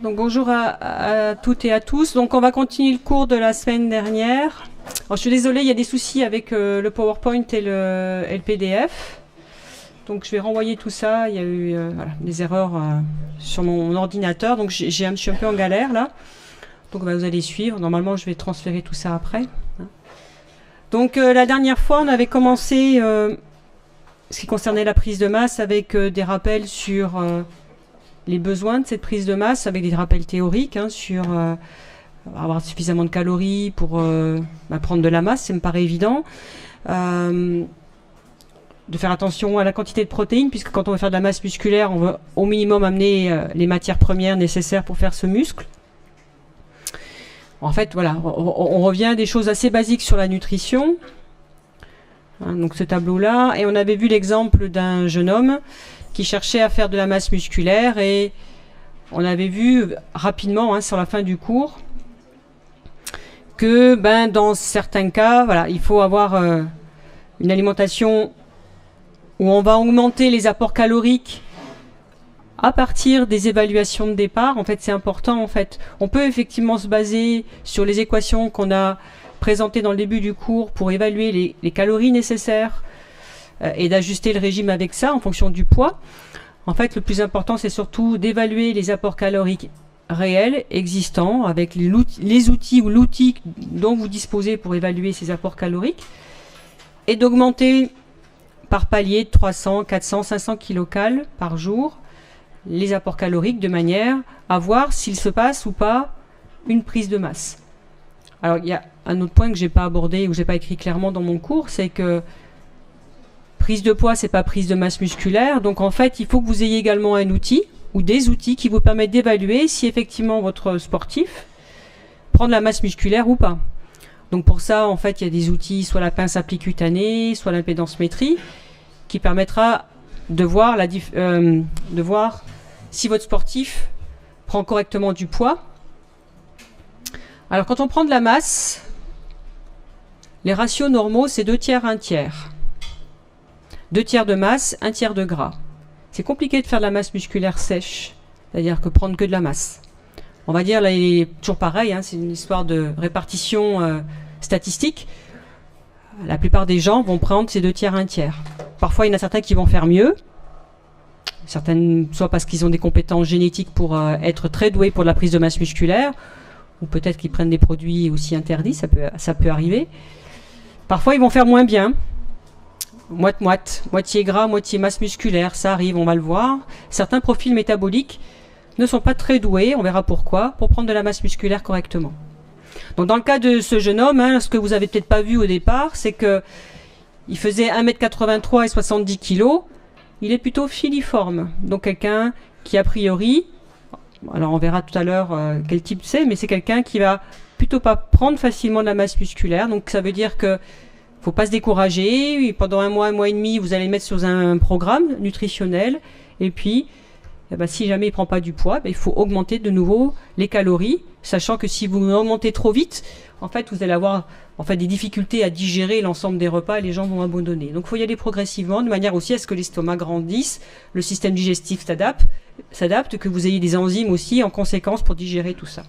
Donc bonjour à toutes et à tous. Donc on va continuer le cours de la semaine dernière. Alors, je suis désolée, il y a des soucis avec le PowerPoint et le PDF. Donc je vais renvoyer tout ça. Il y a eu des erreurs sur mon ordinateur. Donc je suis un peu en galère là. Donc vous allez suivre. Normalement je vais transférer tout ça après. Donc la dernière fois on avait commencé ce qui concernait la prise de masse avec des rappels sur les besoins de cette prise de masse, avec des rappels théoriques sur avoir suffisamment de calories pour prendre de la masse, ça me paraît évident. De faire attention à la quantité de protéines, puisque quand on veut faire de la masse musculaire, on va au minimum amener les matières premières nécessaires pour faire ce muscle. En fait, voilà, on revient à des choses assez basiques sur la nutrition. Donc ce tableau-là, et on avait vu l'exemple d'un jeune homme qui cherchait à faire de la masse musculaire, et on avait vu rapidement sur la fin du cours que dans certains cas, voilà, il faut avoir une alimentation où on va augmenter les apports caloriques à partir des évaluations de départ. En fait, c'est important. En fait, on peut effectivement se baser sur les équations qu'on a présentées dans le début du cours pour évaluer les calories nécessaires et d'ajuster le régime avec ça en fonction du poids. En fait, le plus important, c'est surtout d'évaluer les apports caloriques réels, existants, avec les outils ou l'outil dont vous disposez pour évaluer ces apports caloriques, et d'augmenter par palier de 300, 400, 500 kilocalories par jour les apports caloriques de manière à voir s'il se passe ou pas une prise de masse. Alors, il y a un autre point que je n'ai pas abordé ou je n'ai pas écrit clairement dans mon cours, c'est que prise de poids, c'est pas prise de masse musculaire. Donc en fait, il faut que vous ayez également un outil ou des outils qui vous permettent d'évaluer si effectivement votre sportif prend de la masse musculaire ou pas. Donc pour ça, en fait, il y a des outils, soit la pince à pli cutanée, soit l'impédance-métrie, qui permettra de voir, de voir si votre sportif prend correctement du poids. Alors quand on prend de la masse, les ratios normaux, c'est 2 tiers, 1 tiers. 2 tiers de masse, 1 tiers de gras. C'est compliqué de faire de la masse musculaire sèche, c'est-à-dire que prendre que de la masse. On va dire, là, il est toujours pareil, c'est une histoire de répartition statistique. La plupart des gens vont prendre ces 2 tiers, 1 tiers. Parfois, il y en a certains qui vont faire mieux, certaines, soit parce qu'ils ont des compétences génétiques pour être très doués pour de la prise de masse musculaire, ou peut-être qu'ils prennent des produits aussi interdits, ça peut arriver. Parfois, ils vont faire moins bien. Moitié gras, moitié masse musculaire, ça arrive, on va le voir. Certains profils métaboliques ne sont pas très doués, on verra pourquoi, pour prendre de la masse musculaire correctement. Donc dans le cas de ce jeune homme, ce que vous avez peut-être pas vu au départ, c'est que il faisait 1m83 et 70 kg, il est plutôt filiforme. Donc quelqu'un qui a priori, alors on verra tout à l'heure quel type c'est, mais c'est quelqu'un qui va plutôt pas prendre facilement de la masse musculaire. Donc ça veut dire que faut pas se décourager. Pendant un mois et demi, vous allez mettre sur un programme nutritionnel. Et puis, si jamais il prend pas du poids, il faut augmenter de nouveau les calories, sachant que si vous augmentez trop vite, en fait, vous allez avoir des difficultés à digérer l'ensemble des repas et les gens vont abandonner. Donc, il faut y aller progressivement, de manière aussi à ce que l'estomac grandisse, le système digestif s'adapte, que vous ayez des enzymes aussi en conséquence pour digérer tout ça.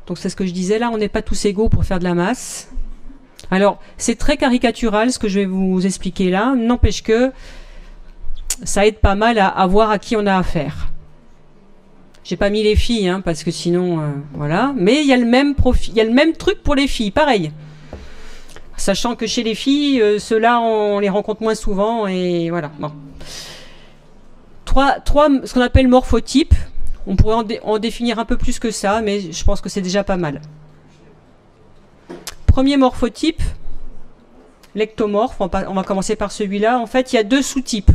Donc c'est ce que je disais, là on n'est pas tous égaux pour faire de la masse. Alors c'est très caricatural ce que je vais vous expliquer là, n'empêche que ça aide pas mal à voir à qui on a affaire. J'ai pas mis les filles, parce que sinon, voilà. Mais il y a le même profil, il y a le même truc pour les filles, pareil. Sachant que chez les filles, ceux-là on les rencontre moins souvent et voilà. Bon. Trois, ce qu'on appelle morphotypes. On pourrait en définir un peu plus que ça, mais je pense que c'est déjà pas mal. Premier morphotype, l'ectomorphe. On va commencer par celui-là. En fait, il y a 2 sous-types.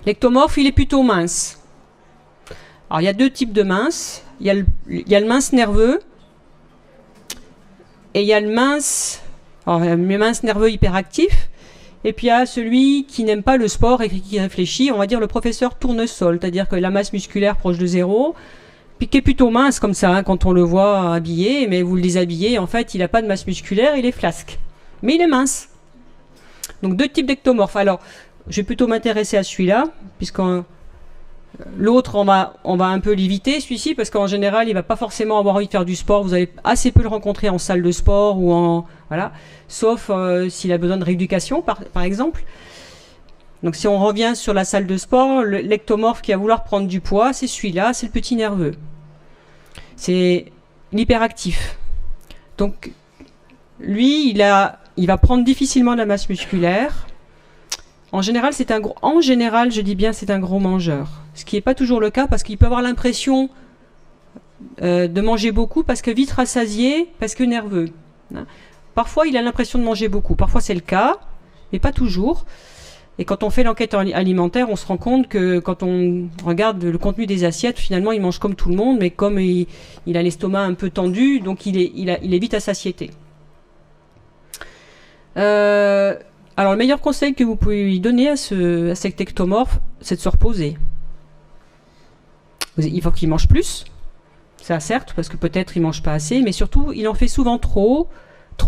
L'ectomorphe, il est plutôt mince. Alors, il y a 2 types de minces. Il y a le mince nerveux et il y a le mince nerveux hyperactif. Et puis il y a celui qui n'aime pas le sport et qui réfléchit, on va dire le professeur tournesol, c'est-à-dire que la masse musculaire proche de 0, puis qui est plutôt mince comme ça quand on le voit habillé, mais vous le déshabillez, en fait il n'a pas de masse musculaire, il est flasque. Mais il est mince. Donc 2 types d'ectomorphes. Alors je vais plutôt m'intéresser à celui-là, puisque l'autre, on va un peu l'éviter, celui-ci, parce qu'en général, il va pas forcément avoir envie de faire du sport. Vous allez assez peu le rencontrer en salle de sport ou voilà, sauf s'il a besoin de rééducation, par exemple. Donc si on revient sur la salle de sport, l'ectomorphe qui va vouloir prendre du poids, c'est celui-là, c'est le petit nerveux. C'est l'hyperactif. Donc lui, il va prendre difficilement de la masse musculaire. En général, je dis bien, c'est un gros mangeur. Ce qui n'est pas toujours le cas, parce qu'il peut avoir l'impression de manger beaucoup, parce que vite rassasié, parce que nerveux. Parfois, il a l'impression de manger beaucoup. Parfois, c'est le cas, mais pas toujours. Et quand on fait l'enquête alimentaire, on se rend compte que quand on regarde le contenu des assiettes, finalement, il mange comme tout le monde, mais comme il a l'estomac un peu tendu, donc il est vite à satiété. Alors, le meilleur conseil que vous pouvez lui donner à cet ectomorphe, c'est de se reposer. Il faut qu'il mange plus, ça certes, parce que peut-être il mange pas assez, mais surtout, il en fait souvent trop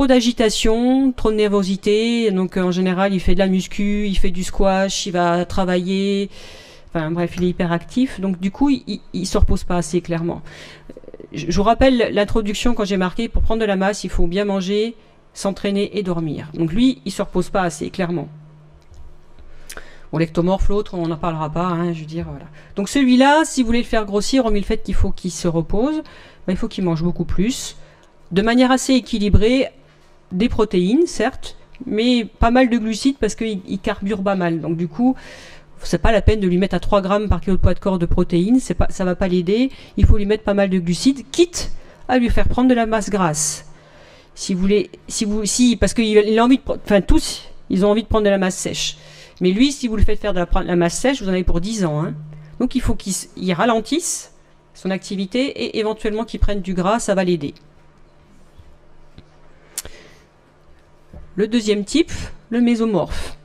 d'agitation, trop de nervosité. Donc en général, il fait de la muscu, il fait du squash, il va travailler. Enfin bref, il est hyperactif. Donc du coup, il se repose pas assez clairement. Je vous rappelle l'introduction quand j'ai marqué, pour prendre de la masse, il faut bien manger, s'entraîner et dormir. Donc lui, il se repose pas assez clairement. Bon, l'ectomorphe, l'autre, on n'en parlera pas, hein, je veux dire, voilà. Donc celui-là, si vous voulez le faire grossir, hormis le fait qu'il faut qu'il se repose, ben, il faut qu'il mange beaucoup plus, de manière assez équilibrée, des protéines, certes, mais pas mal de glucides parce qu'il carbure pas mal. Donc du coup, c'est pas la peine de lui mettre à 3 grammes par kilo de poids de corps de protéines, ça va pas l'aider. Il faut lui mettre pas mal de glucides, quitte à lui faire prendre de la masse grasse. Parce qu'il a envie de, enfin tous, ils ont envie de prendre de la masse sèche. Mais lui, si vous le faites faire de la masse sèche, vous en avez pour 10 ans. Hein. Donc il faut qu'il ralentisse son activité et éventuellement qu'il prenne du gras, ça va l'aider. Le deuxième type, le mésomorphe.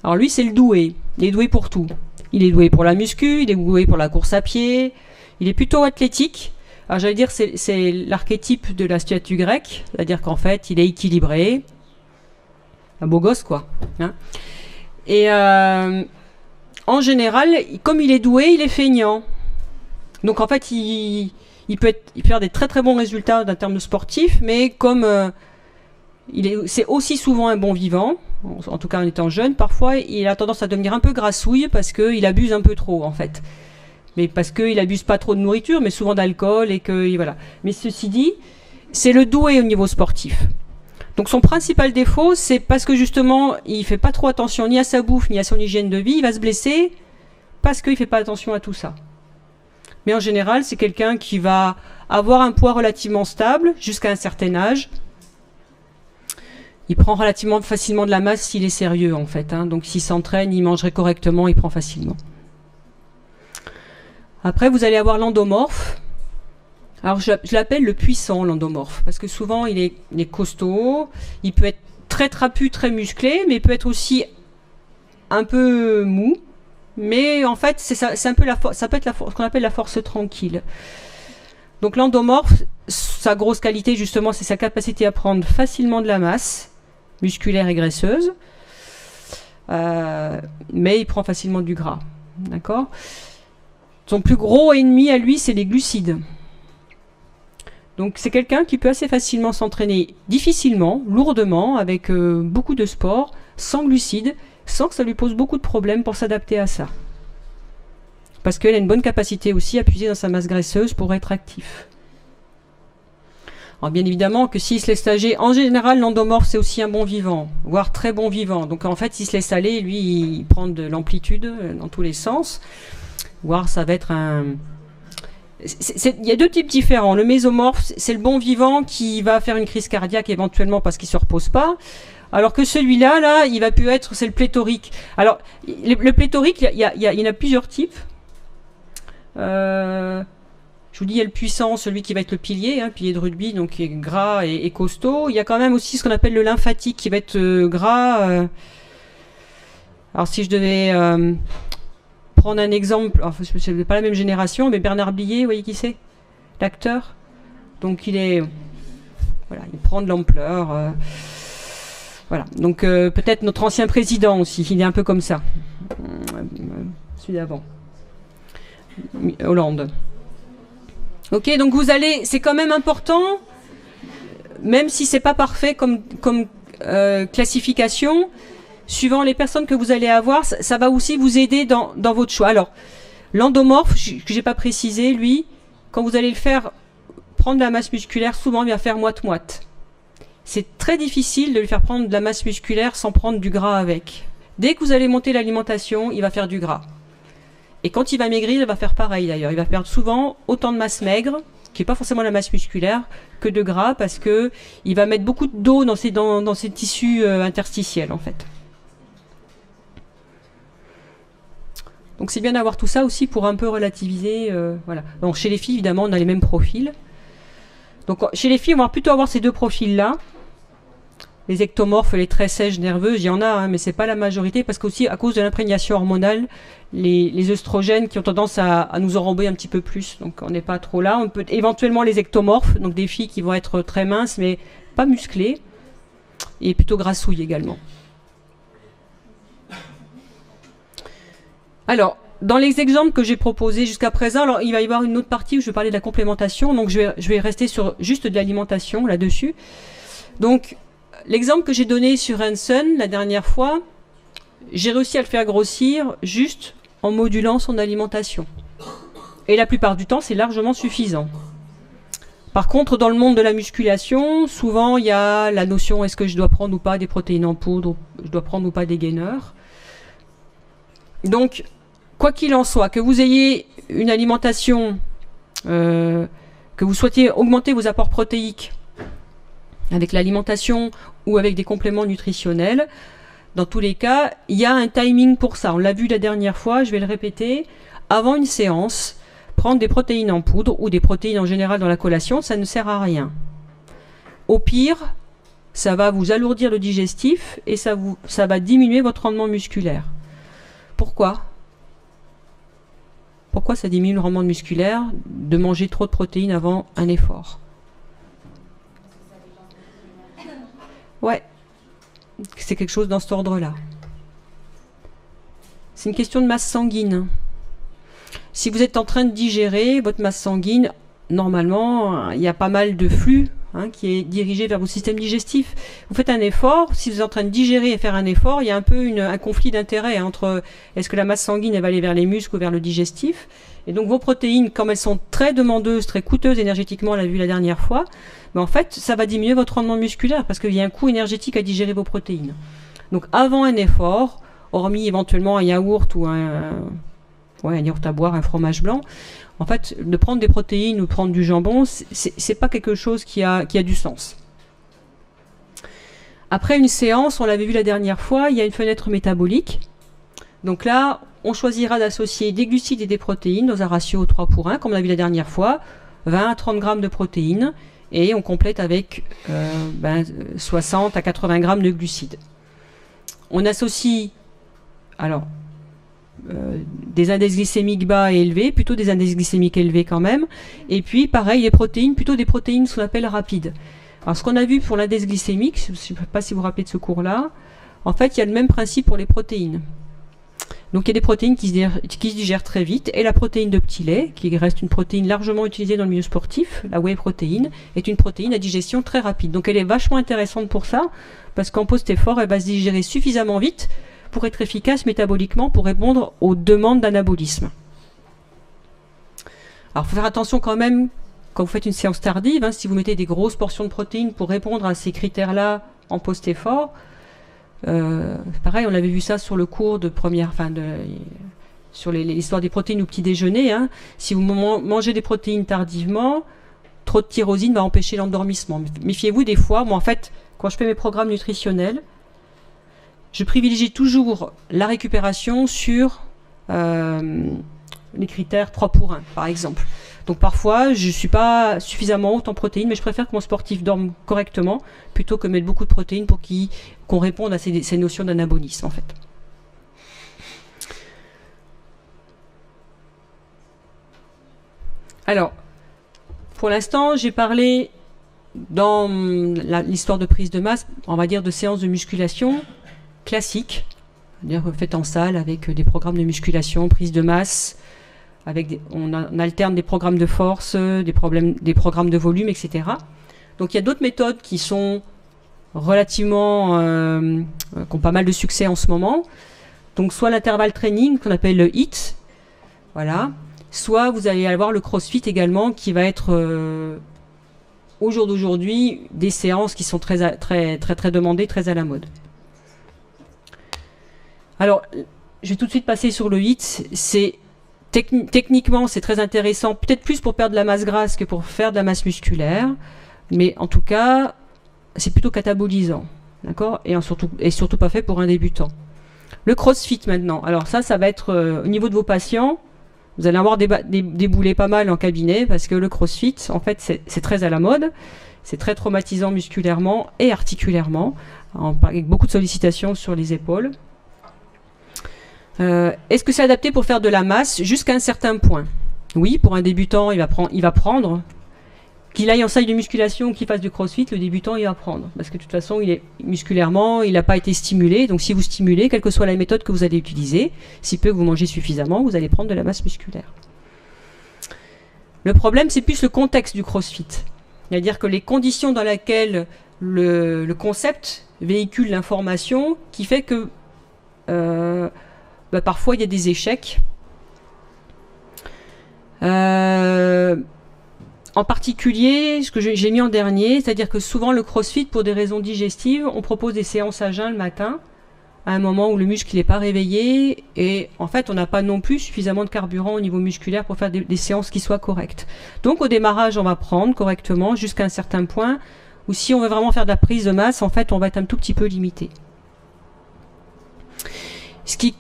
Alors lui, c'est le doué. Il est doué pour tout. Il est doué pour la muscu, il est doué pour la course à pied. Il est plutôt athlétique. Alors j'allais dire, c'est l'archétype de la statue grecque. C'est-à-dire qu'en fait, il est équilibré. Un beau gosse, quoi. Hein. Et en général, comme il est doué, il est feignant. Donc en fait, il peut faire des très très bons résultats en termes sportifs, mais comme c'est aussi souvent un bon vivant, en tout cas en étant jeune, parfois il a tendance à devenir un peu grassouille parce qu'il abuse un peu trop en fait. Mais parce qu'il abuse pas trop de nourriture, mais souvent d'alcool et que voilà. Mais ceci dit, c'est le doué au niveau sportif. Donc son principal défaut, c'est parce que justement, il fait pas trop attention ni à sa bouffe ni à son hygiène de vie, il va se blesser parce qu'il fait pas attention à tout ça. Mais en général, c'est quelqu'un qui va avoir un poids relativement stable jusqu'à un certain âge. Il prend relativement facilement de la masse s'il est sérieux en fait. Hein. Donc s'il s'entraîne, il mangerait correctement, il prend facilement. Après, vous allez avoir l'endomorphe. Alors je l'appelle le puissant, l'endomorphe, parce que souvent il est costaud, il peut être très trapu, très musclé, mais il peut être aussi un peu mou. Mais en fait, c'est un peu ça peut être ce qu'on appelle la force tranquille. Donc l'endomorphe, sa grosse qualité justement, c'est sa capacité à prendre facilement de la masse musculaire et graisseuse, mais il prend facilement du gras. D'accord ? Son plus gros ennemi à lui, c'est les glucides. Donc c'est quelqu'un qui peut assez facilement s'entraîner difficilement, lourdement, avec beaucoup de sport, sans glucides, sans que ça lui pose beaucoup de problèmes pour s'adapter à ça. Parce qu'elle a une bonne capacité aussi à puiser dans sa masse graisseuse pour être actif. Alors bien évidemment que s'il se laisse aller, en général l'endomorphe c'est aussi un bon vivant, voire très bon vivant. Donc en fait s'il se laisse aller, lui il prend de l'amplitude dans tous les sens, voire ça va être un... Il y a deux types différents. Le mésomorphe, c'est le bon vivant qui va faire une crise cardiaque éventuellement parce qu'il ne se repose pas. Alors que celui-là, là, il va plus être, c'est le pléthorique. Alors, le pléthorique, il y en a plusieurs types. Je vous dis, il y a le puissant, celui qui va être le pilier, hein, pilier de rugby, donc qui est gras et costaud. Il y a quand même aussi ce qu'on appelle le lymphatique qui va être gras. Alors, si je devais... prendre un exemple, c'est pas la même génération, mais Bernard Blier, vous voyez qui c'est ? L'acteur. Donc il prend de l'ampleur. Voilà. Donc peut-être notre ancien président aussi, il est un peu comme ça. Celui d'avant. Hollande. Ok, donc vous allez, c'est quand même important, même si c'est pas parfait comme classification, suivant les personnes que vous allez avoir, ça va aussi vous aider dans votre choix. Alors, l'endomorphe, que j'ai pas précisé, lui, quand vous allez le faire prendre de la masse musculaire, souvent il va faire moite-moite. C'est très difficile de lui faire prendre de la masse musculaire sans prendre du gras avec. Dès que vous allez monter l'alimentation, il va faire du gras. Et quand il va maigrir, il va faire pareil d'ailleurs. Il va perdre souvent autant de masse maigre, qui n'est pas forcément la masse musculaire, que de gras, parce que il va mettre beaucoup d'eau dans ses tissus interstitiels en fait. Donc c'est bien d'avoir tout ça aussi pour un peu relativiser. Voilà. Donc chez les filles, évidemment, on a les mêmes profils. Donc chez les filles, on va plutôt avoir ces deux profils-là. Les ectomorphes, les très sèches, nerveuses, il y en a, hein, mais c'est pas la majorité, parce qu'aussi à cause de l'imprégnation hormonale, les œstrogènes qui ont tendance à nous enrober un petit peu plus. Donc on n'est pas trop là. On peut éventuellement les ectomorphes, donc des filles qui vont être très minces, mais pas musclées, et plutôt grassouilles également. Alors, dans les exemples que j'ai proposés jusqu'à présent, alors il va y avoir une autre partie où je vais parler de la complémentation, donc je vais rester sur juste de l'alimentation là-dessus. Donc, l'exemple que j'ai donné sur Hansen la dernière fois, j'ai réussi à le faire grossir juste en modulant son alimentation. Et la plupart du temps, c'est largement suffisant. Par contre, dans le monde de la musculation, souvent il y a la notion est-ce que je dois prendre ou pas des protéines en poudre, je dois prendre ou pas des gainers. Donc, quoi qu'il en soit, que vous ayez une alimentation, que vous souhaitiez augmenter vos apports protéiques avec l'alimentation ou avec des compléments nutritionnels, dans tous les cas, il y a un timing pour ça. On l'a vu la dernière fois, je vais le répéter. Avant une séance, prendre des protéines en poudre ou des protéines en général dans la collation, ça ne sert à rien. Au pire, ça va vous alourdir le digestif et ça va diminuer votre rendement musculaire. Pourquoi ? Pourquoi ça diminue le rendement musculaire de manger trop de protéines avant un effort ? Ouais, c'est quelque chose dans cet ordre-là. C'est une question de masse sanguine. Si vous êtes en train de digérer votre masse sanguine, normalement, il y a pas mal de flux qui est dirigé vers vos systèmes digestifs. Vous faites un effort, si vous êtes en train de digérer et faire un effort, il y a un peu un conflit d'intérêt entre est-ce que la masse sanguine elle va aller vers les muscles ou vers le digestif. Et donc vos protéines, comme elles sont très demandeuses, très coûteuses énergétiquement, on l'a vu la dernière fois, mais en fait, ça va diminuer votre rendement musculaire parce qu'il y a un coût énergétique à digérer vos protéines. Donc avant un effort, hormis éventuellement un yaourt ou un yaourt à boire, un fromage blanc, en fait, de prendre des protéines ou prendre du jambon, c'est pas quelque chose qui a du sens. Après une séance, on l'avait vu la dernière fois, il y a une fenêtre métabolique. Donc là, on choisira d'associer des glucides et des protéines dans un ratio 3:1, comme on l'a vu la dernière fois, 20 à 30 grammes de protéines, et on complète avec 60 à 80 grammes de glucides. On associe, des index glycémiques bas et élevés, plutôt des index glycémiques élevés quand même, et puis pareil, les protéines, plutôt des protéines ce qu'on appelle rapides. Alors ce qu'on a vu pour l'index glycémique, je ne sais pas si vous vous rappelez de ce cours-là, en fait il y a le même principe pour les protéines. Donc il y a des protéines qui se digèrent très vite, et la protéine de petit lait, qui reste une protéine largement utilisée dans le milieu sportif, la whey protéine, est une protéine à digestion très rapide. Donc elle est vachement intéressante pour ça, parce qu'en post-effort, elle va se digérer suffisamment vite pour être efficace métaboliquement, pour répondre aux demandes d'anabolisme. Alors il faut faire attention quand même, quand vous faites une séance tardive, si vous mettez des grosses portions de protéines pour répondre à ces critères-là en post-effort, pareil, on avait vu ça sur le cours de première, sur l'histoire des protéines au petit déjeuner. Si vous mangez des protéines tardivement, trop de tyrosine va empêcher l'endormissement. Méfiez-vous des fois, moi en fait, quand je fais mes programmes nutritionnels, je privilégie toujours la récupération sur les critères 3:1, par exemple. Donc parfois, je ne suis pas suffisamment haute en protéines, mais je préfère que mon sportif dorme correctement, plutôt que mettre beaucoup de protéines pour qu'on réponde à ces notions d'anabolisme, en fait. Alors, pour l'instant, j'ai parlé dans l'histoire de prise de masse, on va dire de séances de musculation classiques, c'est-à-dire faites en salle avec des programmes de musculation, prise de masse, on alterne des programmes de force, des programmes de volume, etc. Donc il y a d'autres méthodes qui sont relativement, qui ont pas mal de succès en ce moment. Donc soit l'intervalle training qu'on appelle le HIIT, voilà. Soit vous allez avoir le CrossFit également qui va être au jour d'aujourd'hui des séances qui sont très demandées, très à la mode. Alors, je vais tout de suite passer sur le HIIT. Techniquement, c'est très intéressant, peut-être plus pour perdre de la masse grasse que pour faire de la masse musculaire, mais en tout cas, c'est plutôt catabolisant, d'accord, et surtout pas fait pour un débutant. Le CrossFit maintenant, alors ça va être au niveau de vos patients, vous allez avoir déboulé pas mal en cabinet, parce que le CrossFit, en fait, c'est très à la mode, c'est très traumatisant musculairement et articulairement, avec beaucoup de sollicitations sur les épaules. Est-ce que c'est adapté pour faire de la masse jusqu'à un certain point? Oui, pour un débutant, il va prendre. Qu'il aille en salle de musculation ou qu'il fasse du crossfit, le débutant, il va prendre. Parce que de toute façon, musculairement, il n'a pas été stimulé. Donc si vous stimulez, quelle que soit la méthode que vous allez utiliser, si peu que vous mangez suffisamment, vous allez prendre de la masse musculaire. Le problème, c'est plus le contexte du crossfit. C'est-à-dire que les conditions dans lesquelles le concept véhicule l'information, qui fait que parfois il y a des échecs. En particulier, ce que j'ai mis en dernier, c'est-à-dire que souvent le crossfit, pour des raisons digestives, on propose des séances à jeun le matin, à un moment où le muscle n'est pas réveillé, et en fait on n'a pas non plus suffisamment de carburant au niveau musculaire pour faire des séances qui soient correctes. Donc au démarrage, on va prendre correctement jusqu'à un certain point, où si on veut vraiment faire de la prise de masse, en fait on va être un tout petit peu limité. Ce qui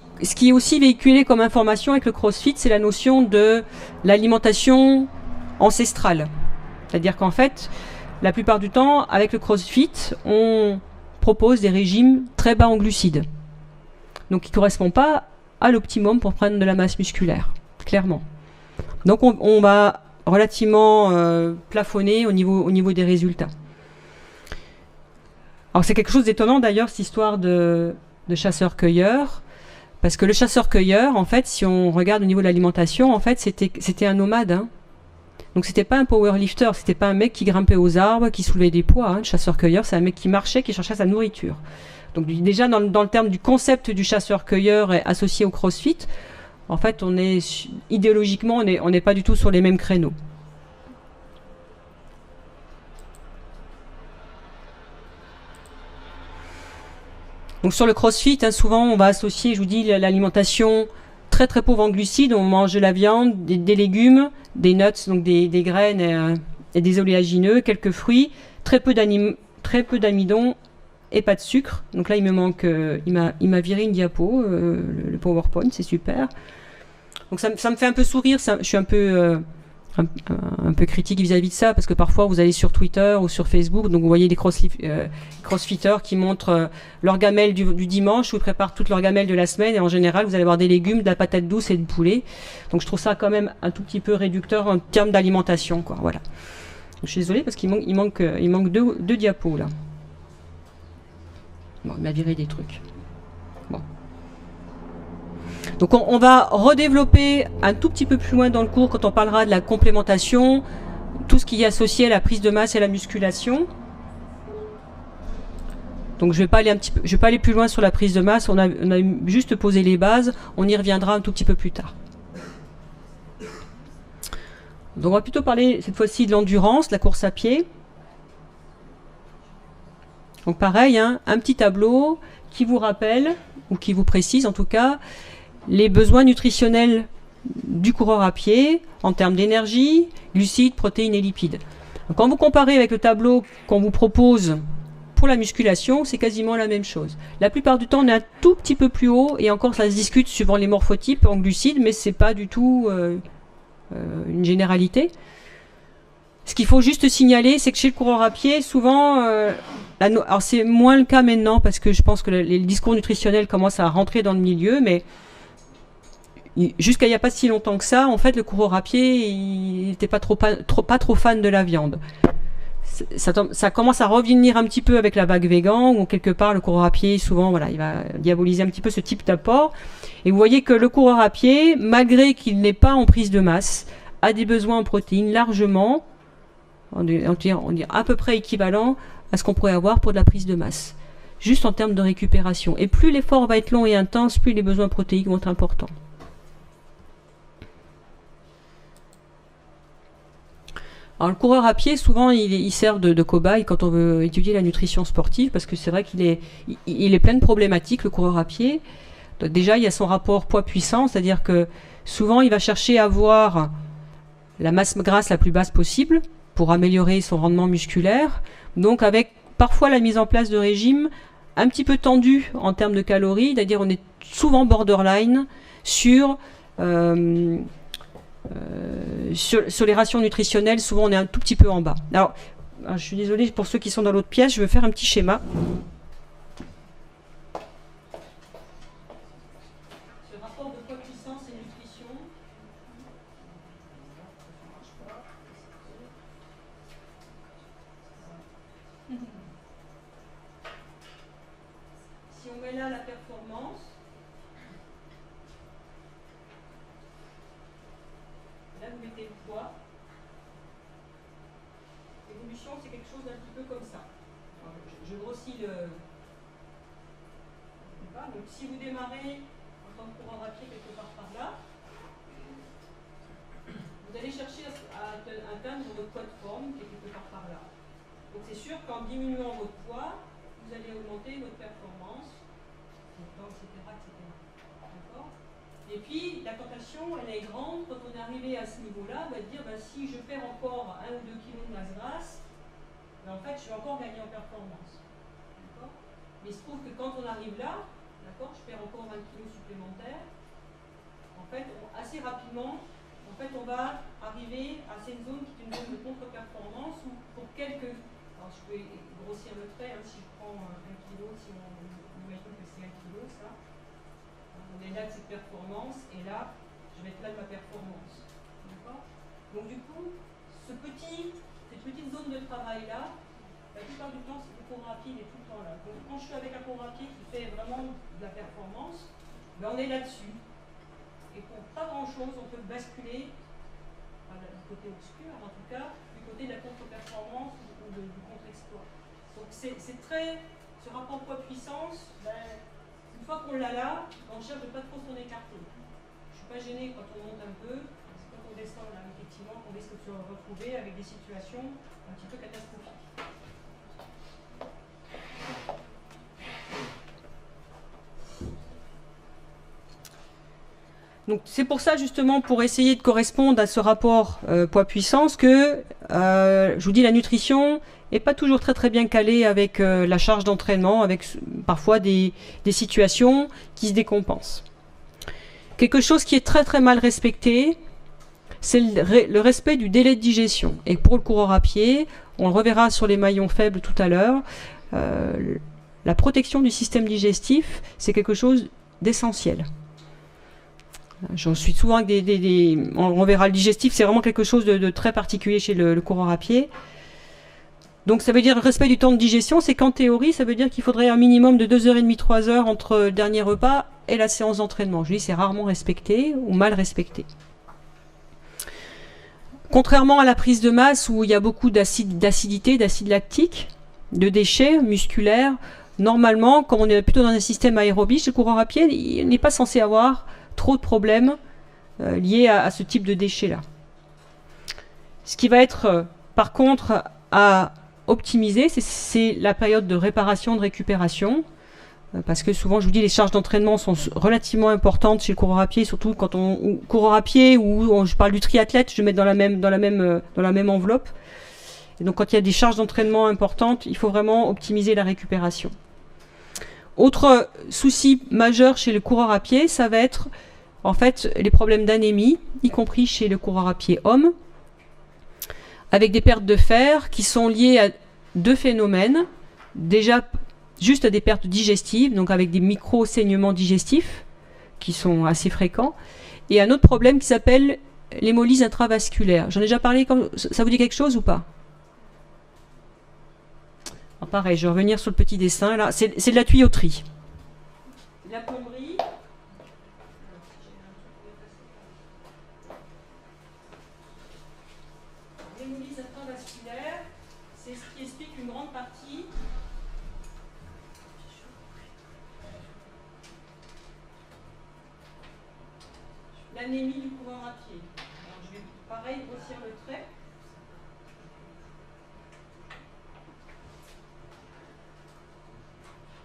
est aussi véhiculé comme information avec le crossfit, c'est la notion de l'alimentation ancestrale. C'est-à-dire qu'en fait, la plupart du temps, avec le crossfit, on propose des régimes très bas en glucides. Donc qui ne correspondent pas à l'optimum pour prendre de la masse musculaire, clairement. Donc on va relativement plafonner au niveau des résultats. Alors c'est quelque chose d'étonnant d'ailleurs, cette histoire de chasseur-cueilleur. Parce que le chasseur-cueilleur, en fait, si on regarde au niveau de l'alimentation, en fait, c'était un nomade. Hein. Donc c'était pas un powerlifter, c'était pas un mec qui grimpait aux arbres, qui soulevait des poids. Hein. Le chasseur-cueilleur, c'est un mec qui marchait, qui cherchait sa nourriture. Donc déjà, dans le terme du concept du chasseur-cueilleur associé au crossfit, en fait, idéologiquement, on n'est pas du tout sur les mêmes créneaux. Donc sur le crossfit, hein, souvent on va associer, je vous dis, l'alimentation très très pauvre en glucides. On mange de la viande, des légumes, des nuts, donc des graines et des oléagineux, quelques fruits, très peu d'amidon et pas de sucre. Donc là il me manque, il m'a viré une diapo, le PowerPoint, c'est super. Donc ça me fait un peu sourire, je suis un peu critique vis-à-vis de ça, parce que parfois vous allez sur Twitter ou sur Facebook, donc vous voyez des crossfitters qui montrent leur gamelle du dimanche, où ils préparent toute leur gamelle de la semaine, et en général vous allez avoir des légumes, de la patate douce et du poulet. Donc je trouve ça quand même un tout petit peu réducteur en termes d'alimentation, quoi. Voilà. Donc, je suis désolée parce qu'il manque deux diapos là. Bon, il m'a viré des trucs. Bon. Donc on va redévelopper un tout petit peu plus loin dans le cours quand on parlera de la complémentation, tout ce qui est associé à la prise de masse et à la musculation. Donc je vais pas aller plus loin sur la prise de masse, on a juste posé les bases, on y reviendra un tout petit peu plus tard. Donc on va plutôt parler cette fois-ci de l'endurance, de la course à pied. Donc pareil, hein, un petit tableau qui vous rappelle, ou qui vous précise en tout cas, les besoins nutritionnels du coureur à pied en termes d'énergie, glucides, protéines et lipides. Donc quand vous comparez avec le tableau qu'on vous propose pour la musculation, c'est quasiment la même chose. La plupart du temps, on est un tout petit peu plus haut, et encore ça se discute suivant les morphotypes en glucides, mais c'est pas du tout une généralité. Ce qu'il faut juste signaler, c'est que chez le coureur à pied, souvent, alors c'est moins le cas maintenant, parce que je pense que les discours nutritionnels commencent à rentrer dans le milieu, mais jusqu'à il n'y a pas si longtemps que ça, en fait, le coureur à pied, il n'était pas trop fan de la viande. ça commence à revenir un petit peu avec la vague végan, où quelque part le coureur à pied, souvent, voilà, il va diaboliser un petit peu ce type d'apport. Et vous voyez que le coureur à pied, malgré qu'il n'est pas en prise de masse, a des besoins en protéines largement, on dit à peu près équivalent à ce qu'on pourrait avoir pour de la prise de masse, juste en termes de récupération. Et plus l'effort va être long et intense, plus les besoins protéiques vont être importants. Alors, le coureur à pied, souvent, il sert de cobaye quand on veut étudier la nutrition sportive, parce que c'est vrai qu'il est plein de problématiques, le coureur à pied. Donc, déjà, il y a son rapport poids-puissance, c'est-à-dire que souvent, il va chercher à avoir la masse grasse la plus basse possible pour améliorer son rendement musculaire. Donc, avec parfois la mise en place de régimes un petit peu tendus en termes de calories, c'est-à-dire on est souvent borderline sur les rations nutritionnelles, souvent on est un tout petit peu en bas. Alors, je suis désolée pour ceux qui sont dans l'autre pièce, je vais faire un petit schéma. Ce rapport de poids-puissance et nutrition. Si on met là la performance, là vous mettez le poids. L'évolution, c'est quelque chose d'un petit peu comme ça. Alors, je grossis le... Donc si vous démarrez en tant que coureur à pied quelque part par là, vous allez chercher à atteindre votre poids de forme qui est quelque part par là. Donc c'est sûr qu'en diminuant votre poids, vous allez augmenter votre performance, etc. D'accord ? Et puis la tentation, elle est grande quand on est arrivé à ce niveau-là, on va dire si je perds encore 1 ou 2 kg de masse grasse, en fait je vais encore gagner en performance. D'accord ? Mais il se trouve que quand on arrive là, d'accord, je perds encore 20 kg supplémentaires, en fait assez rapidement, en fait on va arriver à cette zone qui est une zone de contre-performance où pour quelques... Alors je peux grossir le trait, si je prends 1 kg, si on imagine que c'est 1 kg ça. On est là de cette performance et là, je vais être là de ma performance. D'accord ? Donc du coup, cette petite zone de travail là, la plupart du temps, le coureur à pied il est tout le temps là. Donc quand je suis avec un coureur à pied qui fait vraiment de la performance, on est là-dessus. Et pour pas grand-chose, on peut basculer du côté obscur, en tout cas, du côté de la contre-performance ou du contre-exploit. Donc c'est très... Ce rapport poids-puissance, une fois qu'on l'a là, on cherche de pas trop s'en écarter. Je ne suis pas gêné quand on monte un peu, c'est quand on descend là, effectivement, qu'on risque de se retrouver avec des situations un petit peu catastrophiques. Donc c'est pour ça justement, pour essayer de correspondre à ce rapport poids-puissance, que je vous dis la nutrition n'est pas toujours très très bien calée avec la charge d'entraînement, avec parfois des situations qui se décompensent. Quelque chose qui est très très mal respecté, c'est le respect du délai de digestion. Et pour le coureur à pied, on le reverra sur les maillons faibles tout à l'heure, la protection du système digestif, c'est quelque chose d'essentiel. J'en suis souvent avec on verra le digestif, c'est vraiment quelque chose de très particulier chez le coureur à pied. Donc ça veut dire le respect du temps de digestion, c'est qu'en théorie, ça veut dire qu'il faudrait un minimum de 2h30, 3h entre le dernier repas et la séance d'entraînement. Je dis c'est rarement respecté ou mal respecté. Contrairement à la prise de masse où il y a beaucoup d'acidité, d'acide lactique, de déchets musculaires, normalement, comme on est plutôt dans un système aérobie, le coureur à pied, il n'est pas censé avoir trop de problèmes liés à ce type de déchets-là. Ce qui va être, par contre, à optimiser, c'est la période de réparation, de récupération, parce que souvent, je vous dis, les charges d'entraînement sont relativement importantes chez le coureur à pied, surtout quand coureur à pied ou je parle du triathlète, je mets dans la même enveloppe. Et donc, quand il y a des charges d'entraînement importantes, il faut vraiment optimiser la récupération. Autre souci majeur chez le coureur à pied, ça va être en fait les problèmes d'anémie, y compris chez le coureur à pied homme, avec des pertes de fer qui sont liées à deux phénomènes. Déjà, juste à des pertes digestives, donc avec des micro-saignements digestifs qui sont assez fréquents, et un autre problème qui s'appelle l'hémolyse intravasculaire. J'en ai déjà parlé, ça vous dit quelque chose ou pas ? Alors pareil, je vais revenir sur le petit dessin. Là, c'est de la tuyauterie. La plomberie. L'hémolyse intravasculaire, c'est ce qui explique une grande partie l'anémie du coureur à pied. Alors, je vais pareil grossir le trait.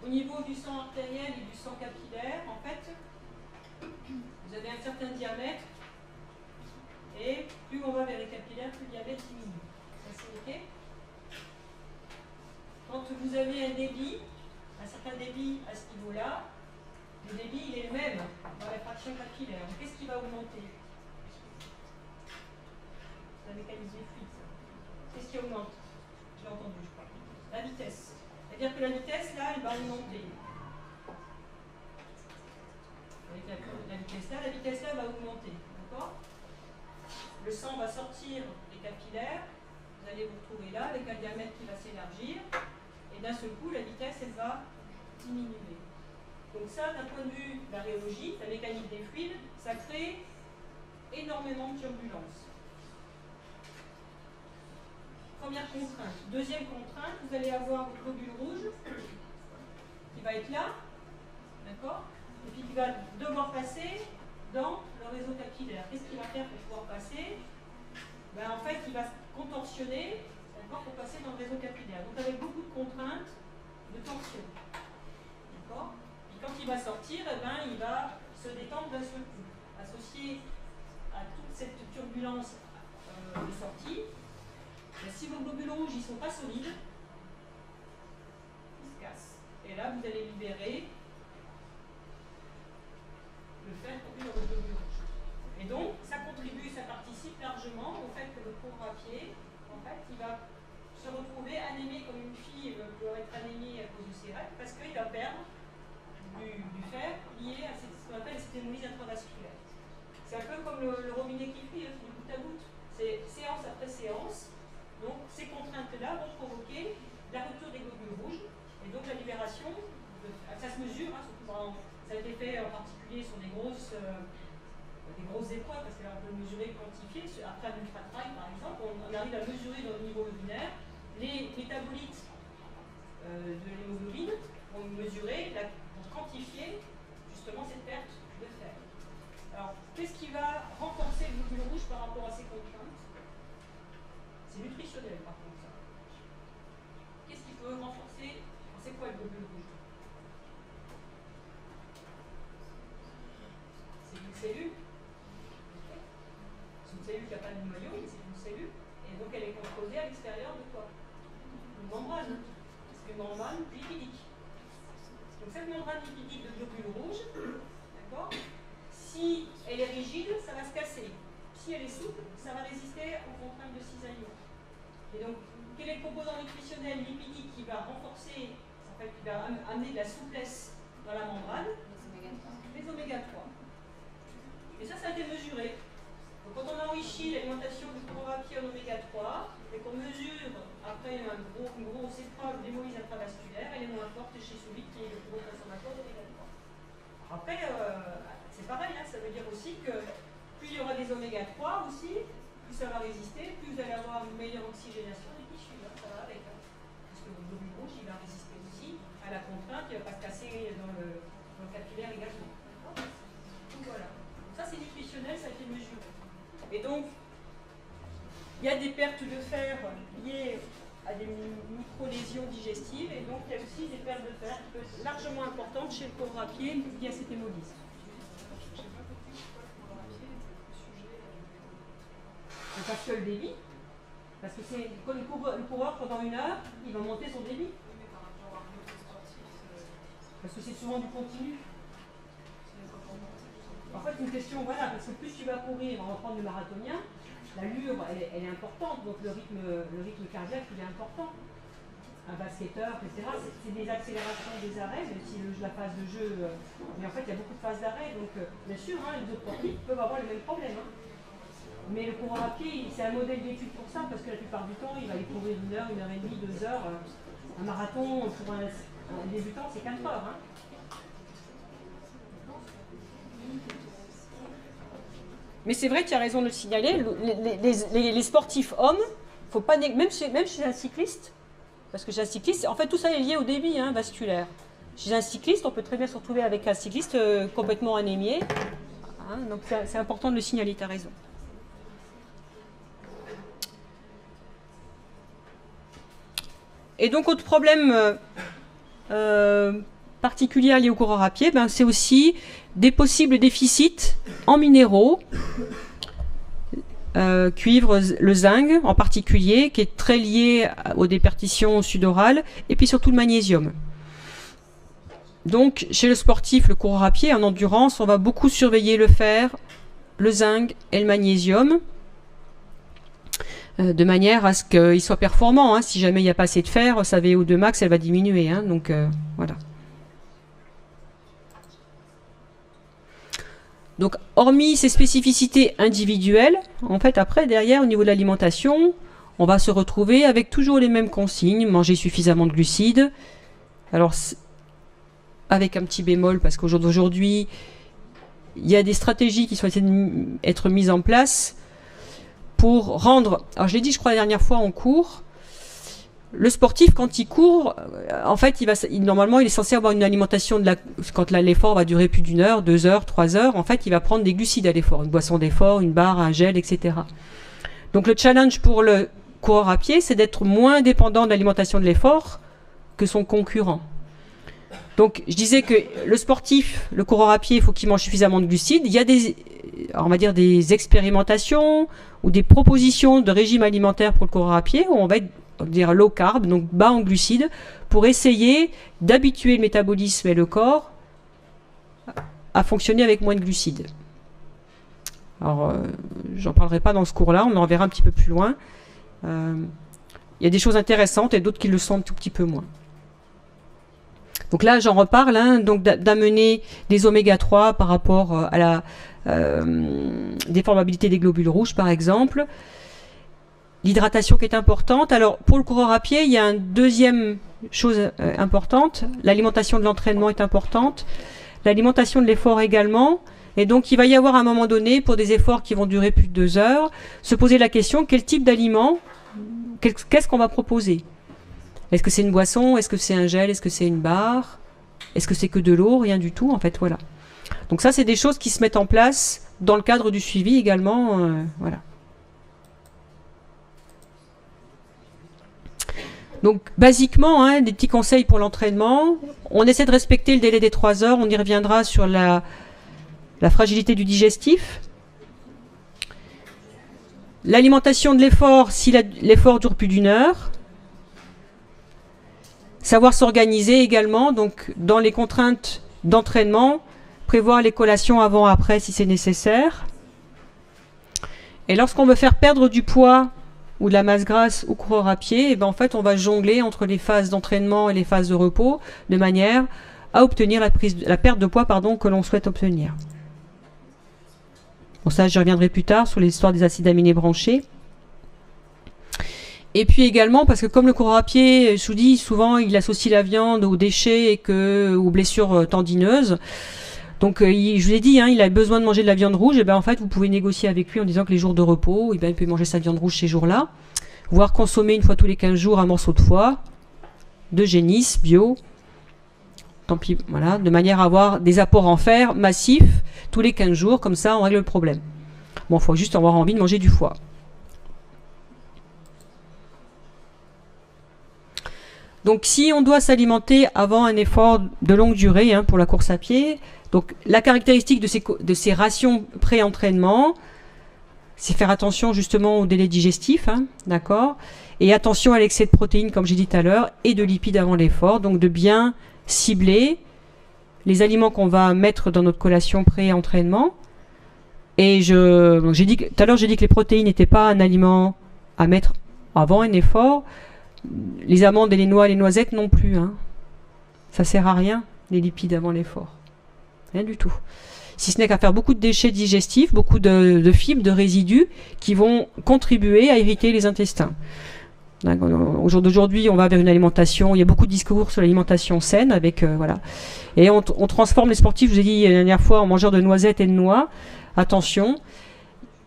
Au niveau du sang artériel et du sang capillaire, en fait, vous avez un certain diamètre et plus on va vers les capillaires, plus le diamètre diminue. Ça c'est OK. Quand vous avez un débit, un certain débit à ce niveau-là, le débit il est le même dans la fraction capillaire. Qu'est-ce qui va augmenter? C'est la mécanique des fluides. Qu'est-ce qui augmente? Je l'ai entendu, je crois. La vitesse. C'est-à-dire que la vitesse, là, elle va augmenter. Avec la vitesse, là, va augmenter. D'accord? Le sang va sortir des capillaires. Vous allez vous retrouver là, avec un diamètre qui va s'élargir. Et d'un seul coup, la vitesse, elle va diminuer. Donc ça, d'un point de vue de la rhéologie, la mécanique des fluides, ça crée énormément de turbulences. Première contrainte. Deuxième contrainte, vous allez avoir le globule rouge qui va être là, d'accord? Et puis qui va devoir passer dans le réseau capillaire. Qu'est-ce qu'il va faire pour pouvoir passer? Ben, en fait, il va se contorsionner, d'accord, pour passer dans le réseau capillaire. Donc avec beaucoup de contraintes de tension. D'accord? Puis quand il va sortir, eh ben, il va se détendre d'un seul coup. Associé à toute cette turbulence de sortie, si vos globules rouges ne sont pas solides, ils se cassent. Et là, vous allez libérer le fer contenu dans vos globules rouges. Et donc, ça contribue, ça participe largement au fait que le coureur à pied, en fait, il va se retrouver anémie comme une fille peut être anémie à cause de ses règles, parce qu'il va perdre du fer lié à ce qu'on appelle cette hémolyse intravasculaire. C'est un peu comme le robinet qui fuit, du goutte à goutte. C'est séance après séance. Donc, ces contraintes-là vont provoquer la rupture des globules rouges et donc la libération. Ça se mesure, hein, surtout ça a été fait en particulier sur des grosses épreuves, parce qu'on peut le mesurer, quantifier. Après un ultra-trail, par exemple, on arrive à mesurer dans le niveau urinaire les métabolites de l'hémoglobine, vont mesurer, vont quantifier justement cette perte de fer. Alors, qu'est-ce qui va renforcer le globule rouge par rapport à ces contraintes? C'est nutritionnel par contre ça. Qu'est-ce qui peut renforcer? C'est quoi le globule rouge? C'est une cellule. C'est une cellule qui n'a pas de noyau, mais c'est une cellule. Et donc elle est composée à l'extérieur de quoi? Une membrane. C'est une membrane lipidique. Donc cette membrane lipidique de globule rouge, d'accord? Si elle est rigide, ça va se casser. Si elle est souple, ça va résister aux contraintes de cisaillement. Et donc, quel est le composant nutritionnel lipidique qui va renforcer, en fait, qui va amener de la souplesse dans la membrane? Les oméga 3. Et ça a été mesuré. Donc, quand on enrichit l'alimentation du coureur à pied en oméga 3, et qu'on mesure après une grosse épreuve d'hémolyse intravasculaire, elle est moins forte chez celui qui est le gros consommateur d'oméga 3. Après, c'est pareil, hein, ça veut dire aussi que plus il y aura des oméga 3 aussi, plus ça va résister, plus vous allez avoir une meilleure oxygénation des tissus, hein, ça va avec. Hein. Parce que le globule rouge, il va résister aussi à la contrainte, il ne va pas se casser dans le capillaire également. Donc voilà. Ça c'est nutritionnel, ça a été mesuré. Et donc, il y a des pertes de fer liées à des micro-lésions digestives, et donc il y a aussi des pertes de fer qui peuvent être largement importantes chez le coureur à pied liées à cette hémolyse. Parce que le débit, parce que c'est quand le coureur pendant une heure, il va monter son débit. Parce que c'est souvent du continu. En fait, une question, voilà, parce que plus tu vas courir, on va prendre le marathonien, l'allure, elle est importante, donc le rythme cardiaque, il est important. Un basketteur, etc., c'est des accélérations des arrêts, même si la phase de jeu, mais en fait, il y a beaucoup de phases d'arrêt, donc bien sûr, hein, les autres sportifs peuvent avoir le même problème. Hein. Mais le coureur à pied, c'est un modèle d'étude pour ça, parce que la plupart du temps, il va aller courir 1 heure, 1 heure et demie, 2 heures. Un marathon pour un débutant, c'est 4 heures. Hein. Mais c'est vrai, tu as raison de le signaler, les sportifs hommes, faut pas même chez un cycliste, parce que chez un cycliste, en fait tout ça est lié au débit vasculaire. Chez un cycliste, on peut très bien se retrouver avec un cycliste complètement anémié. Hein, donc c'est important de le signaler, tu as raison. Et donc autre problème particulier lié au coureur à pied, c'est aussi des possibles déficits en minéraux, cuivre, le zinc en particulier, qui est très lié aux déperditions sudorales, et puis surtout le magnésium. Donc chez le sportif, le coureur à pied, en endurance, on va beaucoup surveiller le fer, le zinc et le magnésium, de manière à ce qu'il soit performant. Hein. Si jamais il n'y a pas assez de fer, sa VO2 max, elle va diminuer. Hein. Donc voilà. Donc, hormis ces spécificités individuelles, en fait, après, derrière, au niveau de l'alimentation, on va se retrouver avec toujours les mêmes consignes. Manger suffisamment de glucides. Alors, avec un petit bémol, parce qu'aujourd'hui, il y a des stratégies qui sont être mises en place pour rendre... Alors, je l'ai dit, je crois, la dernière fois en cours, le sportif, quand il court, en fait, normalement, il est censé avoir une alimentation quand l'effort va durer plus d'1 heure, 2 heures, 3 heures. En fait, il va prendre des glucides à l'effort, une boisson d'effort, une barre, un gel, etc. Donc, le challenge pour le coureur à pied, c'est d'être moins dépendant de l'alimentation de l'effort que son concurrent. Donc, je disais que le sportif, le coureur à pied, il faut qu'il mange suffisamment de glucides. Il y a on va dire des expérimentations ou des propositions de régime alimentaire pour le coureur à pied où on va être dire low carb, donc bas en glucides, pour essayer d'habituer le métabolisme et le corps à fonctionner avec moins de glucides. Alors, j'en parlerai pas dans ce cours-là, on en verra un petit peu plus loin. Il y a des choses intéressantes et d'autres qui le sont un tout petit peu moins. Donc là, j'en reparle, donc d'amener des oméga 3 par rapport à la déformabilité des globules rouges, par exemple. L'hydratation qui est importante. Alors, pour le coureur à pied, il y a une deuxième chose importante. L'alimentation de l'entraînement est importante. L'alimentation de l'effort également. Et donc, il va y avoir à un moment donné, pour des efforts qui vont durer plus de 2 heures, se poser la question, quel type d'aliment, qu'est-ce qu'on va proposer? Est-ce que c'est une boisson? Est-ce que c'est un gel? Est-ce que c'est une barre? Est-ce que c'est que de l'eau? Rien du tout, en fait, voilà. Donc ça, c'est des choses qui se mettent en place dans le cadre du suivi également, voilà. Donc, basiquement, des petits conseils pour l'entraînement. On essaie de respecter le délai des 3 heures. On y reviendra sur la fragilité du digestif. L'alimentation de l'effort, si l'effort dure plus d'1 heure. Savoir s'organiser également. Donc, dans les contraintes d'entraînement, prévoir les collations avant-après si c'est nécessaire. Et lorsqu'on veut faire perdre du poids ou de la masse grasse ou coureur à pied, en fait, on va jongler entre les phases d'entraînement et les phases de repos de manière à obtenir la perte de poids que l'on souhaite obtenir. Bon, ça, j'y reviendrai plus tard sur l'histoire des acides aminés branchés. Et puis également, parce que comme le coureur à pied, je vous dis, souvent, il associe la viande aux déchets et aux blessures tendineuses. Donc, je vous ai dit, il a besoin de manger de la viande rouge. Et en fait, vous pouvez négocier avec lui en disant que les jours de repos, il peut manger sa viande rouge ces jours-là. Voire consommer une fois tous les 15 jours un morceau de foie, de génisse, bio. Tant pis, voilà, de manière à avoir des apports en fer massifs tous les 15 jours. Comme ça, on règle le problème. Bon, il faut juste avoir envie de manger du foie. Donc, si on doit s'alimenter avant un effort de longue durée pour la course à pied, donc la caractéristique de ces rations pré-entraînement, c'est faire attention justement au délai digestif, d'accord, et attention à l'excès de protéines, comme j'ai dit tout à l'heure, et de lipides avant l'effort, donc de bien cibler les aliments qu'on va mettre dans notre collation pré-entraînement. Et tout à l'heure, j'ai dit que les protéines n'étaient pas un aliment à mettre avant un effort. Les amandes et les noix, les noisettes non plus. Ça sert à rien, les lipides avant l'effort. Rien du tout. Si ce n'est qu'à faire beaucoup de déchets digestifs, beaucoup de fibres, de résidus qui vont contribuer à irriter les intestins. Au jour d'aujourd'hui, on va vers une alimentation, il y a beaucoup de discours sur l'alimentation saine, avec voilà. Et on transforme les sportifs, je vous ai dit la dernière fois, en mangeurs de noisettes et de noix. Attention,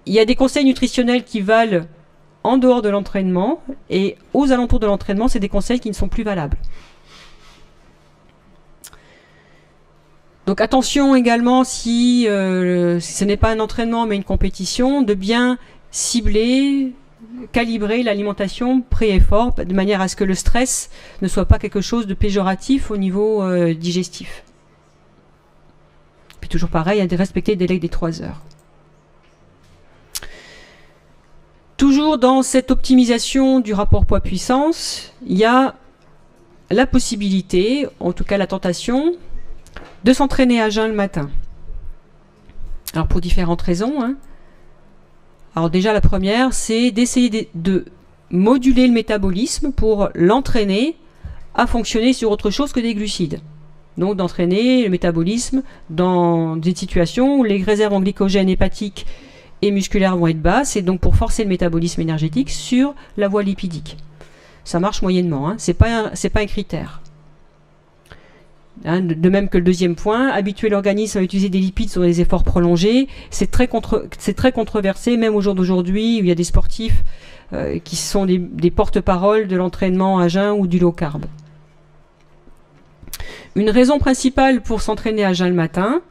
il y a des conseils nutritionnels qui valent en dehors de l'entraînement, et aux alentours de l'entraînement, c'est des conseils qui ne sont plus valables. Donc attention également, si ce n'est pas un entraînement mais une compétition, de bien cibler, calibrer l'alimentation pré-effort, de manière à ce que le stress ne soit pas quelque chose de péjoratif au niveau digestif. Puis toujours pareil, de respecter le délai des 3 heures. Toujours dans cette optimisation du rapport poids-puissance, il y a la possibilité, en tout cas la tentation, de s'entraîner à jeun le matin. Alors pour différentes raisons. Hein. Alors déjà la première, c'est d'essayer de moduler le métabolisme pour l'entraîner à fonctionner sur autre chose que des glucides. Donc d'entraîner le métabolisme dans des situations où les réserves en glycogène hépatique et musculaires vont être basses, et donc pour forcer le métabolisme énergétique sur la voie lipidique. Ça marche moyennement, hein. C'est pas un critère. Hein, de même que le deuxième point, habituer l'organisme à utiliser des lipides sur des efforts prolongés, c'est très controversé, même au jour d'aujourd'hui, où il y a des sportifs qui sont des porte-paroles de l'entraînement à jeun ou du low carb. Une raison principale pour s'entraîner à jeun le matin,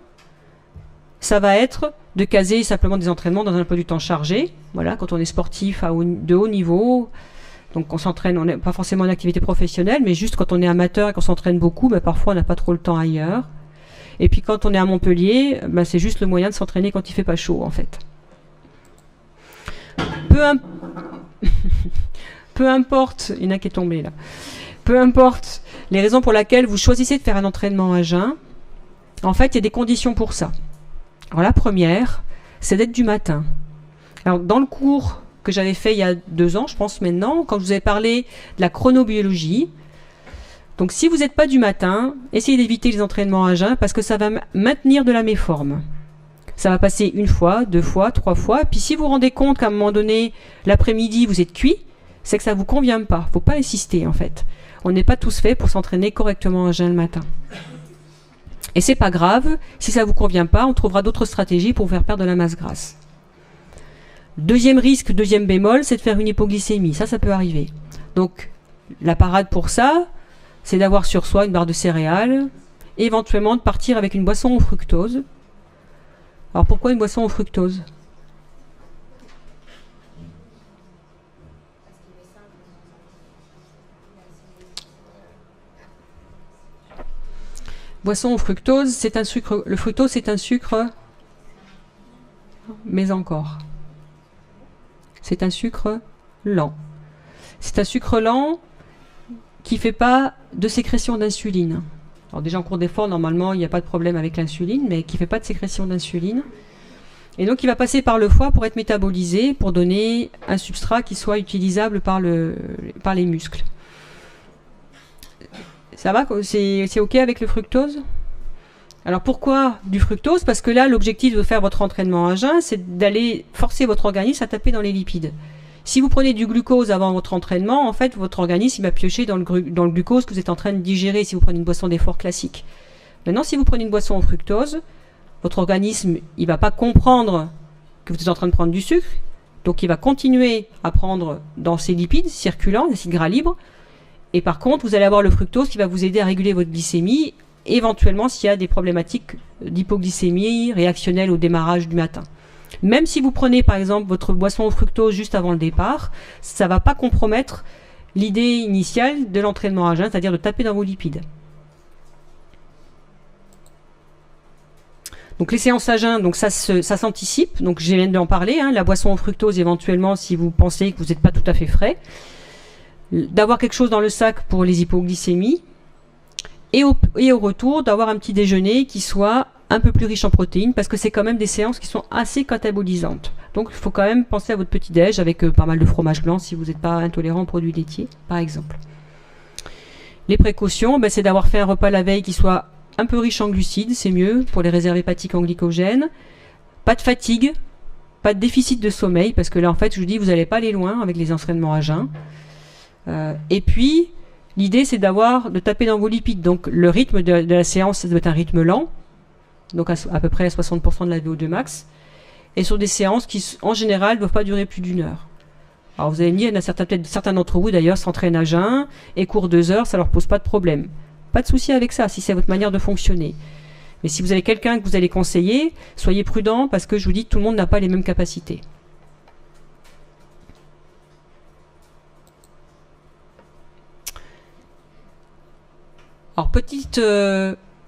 ça va être de caser simplement des entraînements dans un emploi du temps chargé. Voilà, quand on est sportif de haut niveau, donc on s'entraîne, on n'est pas forcément en activité professionnelle, mais juste quand on est amateur et qu'on s'entraîne beaucoup, ben parfois on n'a pas trop le temps ailleurs. Et puis quand on est à Montpellier, ben c'est juste le moyen de s'entraîner quand il fait pas chaud en fait. Peu importe, il y en a qui est tombé là. Peu importe les raisons pour lesquelles vous choisissez de faire un entraînement à jeun, en fait il y a des conditions pour ça. Alors la première, c'est d'être du matin. Alors dans le cours que j'avais fait il y a 2 ans, je pense maintenant, quand je vous avais parlé de la chronobiologie. Donc si vous n'êtes pas du matin, essayez d'éviter les entraînements à jeun parce que ça va maintenir de la méforme. Ça va passer 1 fois, 2 fois, 3 fois. Et puis si vous vous rendez compte qu'à un moment donné, l'après-midi, vous êtes cuit, c'est que ça ne vous convient pas. Il ne faut pas insister en fait. On n'est pas tous faits pour s'entraîner correctement à jeun le matin. Et c'est pas grave, si ça ne vous convient pas, on trouvera d'autres stratégies pour vous faire perdre de la masse grasse. Deuxième risque, deuxième bémol, c'est de faire une hypoglycémie. Ça peut arriver. Donc, la parade pour ça, c'est d'avoir sur soi une barre de céréales, et éventuellement de partir avec une boisson au fructose. Alors, pourquoi une boisson au fructose ? Boisson au fructose, c'est un sucre. Le fructose, c'est un sucre, mais encore. C'est un sucre lent. C'est un sucre lent qui ne fait pas de sécrétion d'insuline. Alors déjà en cours d'effort, normalement, il n'y a pas de problème avec l'insuline, mais qui ne fait pas de sécrétion d'insuline. Et donc il va passer par le foie pour être métabolisé, pour donner un substrat qui soit utilisable par les muscles. Ça va ? C'est OK avec le fructose ? Alors pourquoi du fructose ? Parce que là, l'objectif de faire votre entraînement à jeun, c'est d'aller forcer votre organisme à taper dans les lipides. Si vous prenez du glucose avant votre entraînement, en fait, votre organisme il va piocher dans le glucose que vous êtes en train de digérer si vous prenez une boisson d'effort classique. Maintenant, si vous prenez une boisson au fructose, votre organisme il va pas comprendre que vous êtes en train de prendre du sucre, donc il va continuer à prendre dans ces lipides circulants, des acides gras libres, et par contre, vous allez avoir le fructose qui va vous aider à réguler votre glycémie, éventuellement s'il y a des problématiques d'hypoglycémie réactionnelle au démarrage du matin. Même si vous prenez par exemple votre boisson au fructose juste avant le départ, ça ne va pas compromettre l'idée initiale de l'entraînement à jeun, c'est-à-dire de taper dans vos lipides. Donc les séances à jeun, donc ça s'anticipe, donc je viens d'en parler, hein, la boisson au fructose éventuellement si vous pensez que vous n'êtes pas tout à fait frais, d'avoir quelque chose dans le sac pour les hypoglycémies, et au retour d'avoir un petit déjeuner qui soit un peu plus riche en protéines, parce que c'est quand même des séances qui sont assez catabolisantes. Donc il faut quand même penser à votre petit déj avec pas mal de fromage blanc si vous n'êtes pas intolérant aux produits laitiers, par exemple. Les précautions, c'est d'avoir fait un repas la veille qui soit un peu riche en glucides, c'est mieux pour les réserves hépatiques en glycogène. Pas de fatigue, pas de déficit de sommeil, parce que là en fait je vous dis vous n'allez pas aller loin avec les entraînements à jeun. Et puis, l'idée, c'est de taper dans vos lipides. Donc, le rythme de la séance, ça doit être un rythme lent, donc à peu près à 60% de la VO2 max, et sur des séances qui, en général, ne doivent pas durer plus d'1 heure. Alors, vous allez me dire, il y en a peut-être certains d'entre vous, d'ailleurs, s'entraînent à jeun et courent 2 heures, ça leur pose pas de problème. Pas de souci avec ça, si c'est votre manière de fonctionner. Mais si vous avez quelqu'un que vous allez conseiller, soyez prudent, parce que je vous dis, tout le monde n'a pas les mêmes capacités. Alors, petite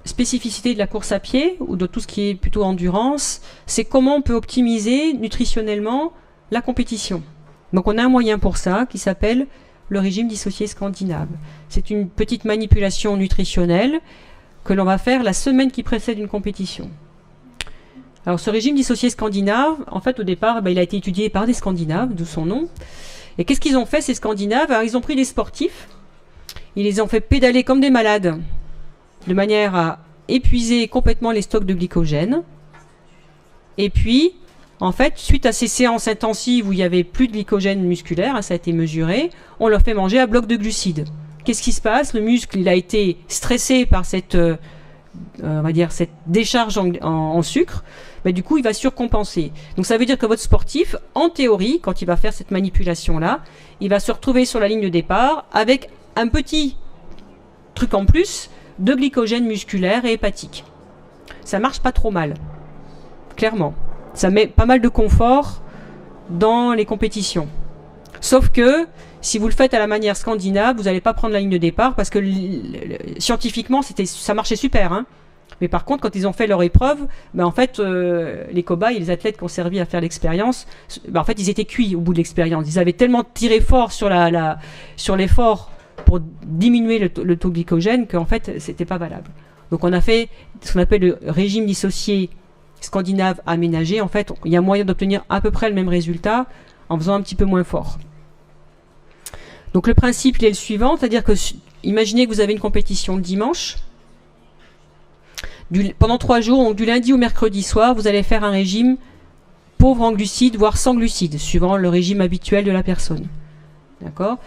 spécificité de la course à pied, ou de tout ce qui est plutôt endurance, c'est comment on peut optimiser nutritionnellement la compétition. Donc on a un moyen pour ça, qui s'appelle le régime dissocié scandinave. C'est une petite manipulation nutritionnelle que l'on va faire la semaine qui précède une compétition. Alors ce régime dissocié scandinave, en fait au départ, il a été étudié par des Scandinaves, d'où son nom. Et qu'est-ce qu'ils ont fait ces Scandinaves? Alors, ils ont pris des sportifs, ils les ont fait pédaler comme des malades, de manière à épuiser complètement les stocks de glycogène. Et puis, en fait, suite à ces séances intensives où il n'y avait plus de glycogène musculaire, ça a été mesuré, on leur fait manger à bloc de glucides. Qu'est-ce qui se passe? Le muscle, il a été stressé par cette, on va dire, cette décharge en sucre. Du coup, il va surcompenser. Donc, ça veut dire que votre sportif, en théorie, quand il va faire cette manipulation-là, il va se retrouver sur la ligne de départ avec un petit truc en plus de glycogène musculaire et hépatique. Ça marche pas trop mal, clairement. Ça met pas mal de confort dans les compétitions. Sauf que, si vous le faites à la manière scandinave, vous n'allez pas prendre la ligne de départ parce que scientifiquement, ça marchait super. Hein. Mais par contre, quand ils ont fait leur épreuve, en fait, les cobayes et les athlètes qui ont servi à faire l'expérience, en fait, ils étaient cuits au bout de l'expérience. Ils avaient tellement tiré fort sur l'effort pour diminuer le taux de glycogène qu'en fait, c'était pas valable. Donc, on a fait ce qu'on appelle le régime dissocié scandinave aménagé. En fait, il y a moyen d'obtenir à peu près le même résultat en faisant un petit peu moins fort. Donc le principe il est le suivant, c'est-à-dire que imaginez que vous avez une compétition le dimanche. Pendant 3 jours, donc du lundi au mercredi soir, vous allez faire un régime pauvre en glucides, voire sans glucides, suivant le régime habituel de la personne. D'accord ?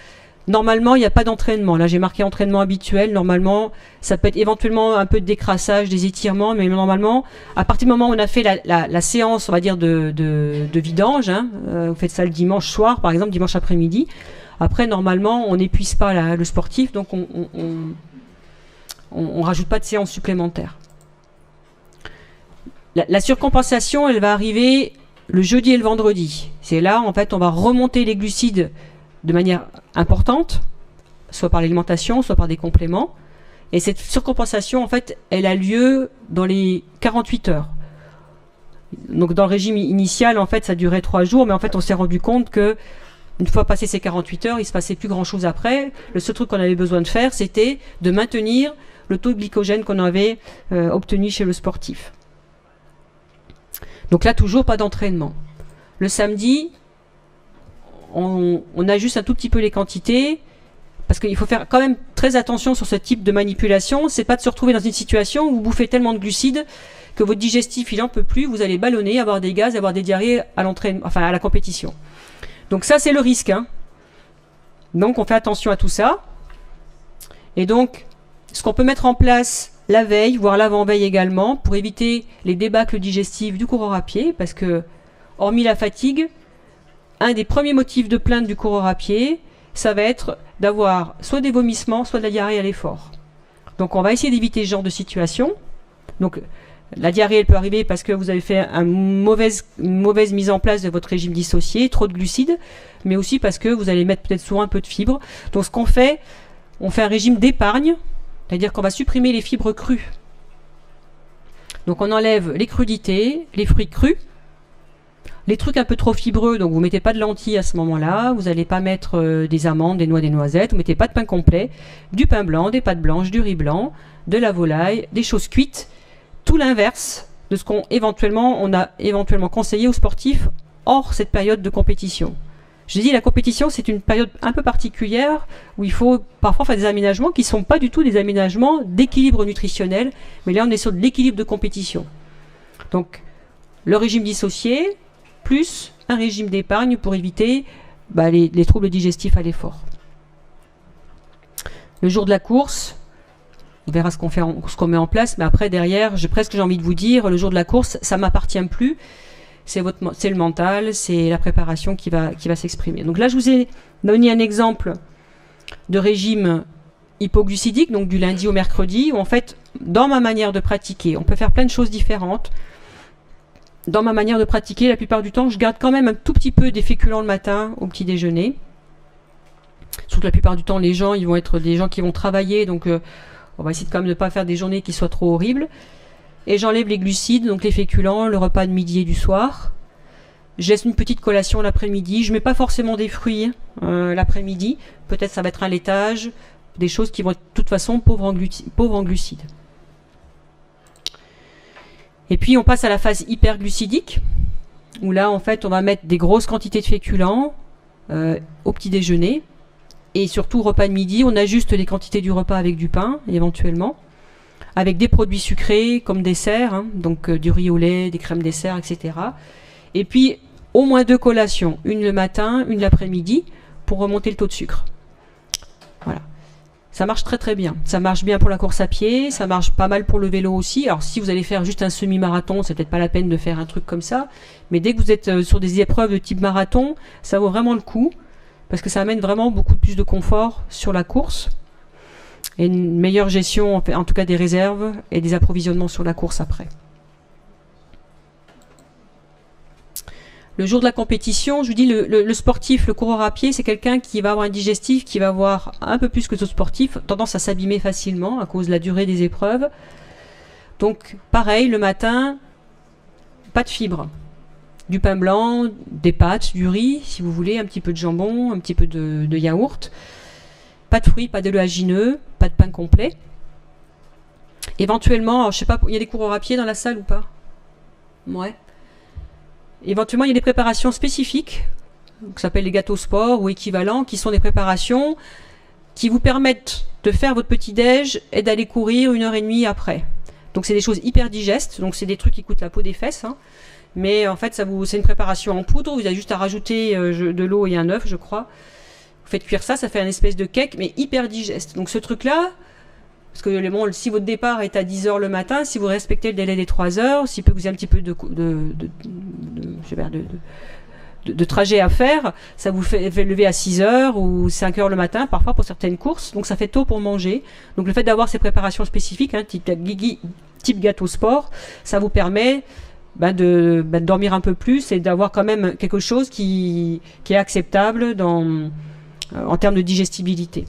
Normalement, il n'y a pas d'entraînement. Là, j'ai marqué entraînement habituel. Normalement, ça peut être éventuellement un peu de décrassage, des étirements, mais normalement, à partir du moment où on a fait la séance, on va dire, de vidange, hein, vous faites ça le dimanche soir, par exemple, dimanche après-midi. Après, normalement, on n'épuise pas le sportif, donc on rajoute pas de séance supplémentaire. La surcompensation, elle va arriver le jeudi et le vendredi. C'est là, en fait, on va remonter les glucides de manière importante, soit par l'alimentation, soit par des compléments. Et cette surcompensation, en fait, elle a lieu dans les 48 heures. Donc dans le régime initial, en fait, ça durait 3 jours, mais en fait, on s'est rendu compte que une fois passé ces 48 heures, il ne se passait plus grand-chose après. Le seul truc qu'on avait besoin de faire, c'était de maintenir le taux de glycogène qu'on avait obtenu chez le sportif. Donc là, toujours pas d'entraînement. Le samedi, on ajuste un tout petit peu les quantités, parce qu'il faut faire quand même très attention sur ce type de manipulation. C'est pas de se retrouver dans une situation où vous bouffez tellement de glucides que votre digestif il en peut plus, vous allez ballonner, avoir des gaz, avoir des diarrhées à la compétition. Donc ça c'est le risque. Hein. Donc on fait attention à tout ça. Et donc ce qu'on peut mettre en place la veille, voire l'avant-veille également, pour éviter les débâcles digestifs du coureur à pied, parce que hormis la fatigue, un des premiers motifs de plainte du coureur à pied, ça va être d'avoir soit des vomissements, soit de la diarrhée à l'effort. Donc on va essayer d'éviter ce genre de situation. Donc la diarrhée, elle peut arriver parce que vous avez fait une mauvaise mise en place de votre régime dissocié, trop de glucides, mais aussi parce que vous allez mettre peut-être souvent un peu de fibres. Donc ce qu'on fait, on fait un régime d'épargne, c'est-à-dire qu'on va supprimer les fibres crues. Donc on enlève les crudités, les fruits crus, les trucs un peu trop fibreux, donc vous ne mettez pas de lentilles à ce moment-là, vous n'allez pas mettre des amandes, des noix, des noisettes, vous ne mettez pas de pain complet, du pain blanc, des pâtes blanches, du riz blanc, de la volaille, des choses cuites, tout l'inverse de ce qu'on on a éventuellement conseillé aux sportifs hors cette période de compétition. Je dis la compétition, c'est une période un peu particulière où il faut parfois faire des aménagements qui ne sont pas du tout des aménagements d'équilibre nutritionnel, mais là on est sur de l'équilibre de compétition. Donc le régime dissocié, plus un régime d'épargne pour éviter les troubles digestifs à l'effort. Le jour de la course, on verra ce qu'on met en place, mais après, derrière, j'ai envie de vous dire, le jour de la course, ça ne m'appartient plus. C'est le mental, c'est la préparation qui va s'exprimer. Donc là, je vous ai donné un exemple de régime hypoglucidique, donc du lundi au mercredi, où en fait, dans ma manière de pratiquer, on peut faire plein de choses différentes. Dans ma manière de pratiquer, la plupart du temps, je garde quand même un tout petit peu des féculents le matin au petit déjeuner. Surtout que la plupart du temps, les gens, ils vont être des gens qui vont travailler, donc on va essayer de quand même de ne pas faire des journées qui soient trop horribles. Et j'enlève les glucides, donc les féculents, le repas de midi et du soir. Je laisse une petite collation l'après-midi. Je ne mets pas forcément des fruits l'après-midi. Peut-être ça va être un laitage, des choses qui vont être de toute façon pauvres en glucides. Et puis on passe à la phase hyperglucidique, où là en fait on va mettre des grosses quantités de féculents au petit déjeuner. Et surtout, repas de midi, on ajuste les quantités du repas avec du pain, éventuellement, avec des produits sucrés comme dessert, hein, donc du riz au lait, des crèmes dessert, etc. Et puis, au moins 2 collations, une le matin, une l'après-midi, pour remonter le taux de sucre. Voilà. Ça marche très très bien. Ça marche bien pour la course à pied, ça marche pas mal pour le vélo aussi. Alors, si vous allez faire juste un semi-marathon, c'est peut-être pas la peine de faire un truc comme ça, mais dès que vous êtes sur des épreuves de type marathon, ça vaut vraiment le coup. Parce que ça amène vraiment beaucoup plus de confort sur la course et une meilleure gestion, en tout cas des réserves et des approvisionnements sur la course après. Le jour de la compétition, je vous dis, le sportif, le coureur à pied, c'est quelqu'un qui va avoir un digestif, qui va avoir un peu plus que les autres sportifs, tendance à s'abîmer facilement à cause de la durée des épreuves. Donc pareil, le matin, pas de fibres. Du pain blanc, des pâtes, du riz, si vous voulez, un petit peu de jambon, un petit peu de yaourt. Pas de fruits, pas d'oléagineux, pas de pain complet. Éventuellement, alors, je sais pas, il y a des coureurs à pied dans la salle ou pas? Ouais. Éventuellement, il y a des préparations spécifiques, qui s'appellent les gâteaux sport ou équivalents, qui sont des préparations qui vous permettent de faire votre petit-déj et d'aller courir 1h30 après. Donc c'est des choses hyper digestes, donc c'est des trucs qui coûtent la peau des fesses, hein. Mais en fait, c'est une préparation en poudre. Vous avez juste à rajouter de l'eau et un œuf, je crois. Vous faites cuire ça, ça fait un espèce de cake, mais hyper digeste. Donc ce truc-là, parce que bon, si votre départ est à 10h le matin, si vous respectez le délai des 3 heures, s'il peut vous y un petit peu de trajet à faire, ça vous fait lever à 6h ou 5h le matin, parfois pour certaines courses. Donc ça fait tôt pour manger. Donc le fait d'avoir ces préparations spécifiques, hein, type gâteau sport, ça vous permet de dormir un peu plus et d'avoir quand même quelque chose qui est acceptable en termes de digestibilité.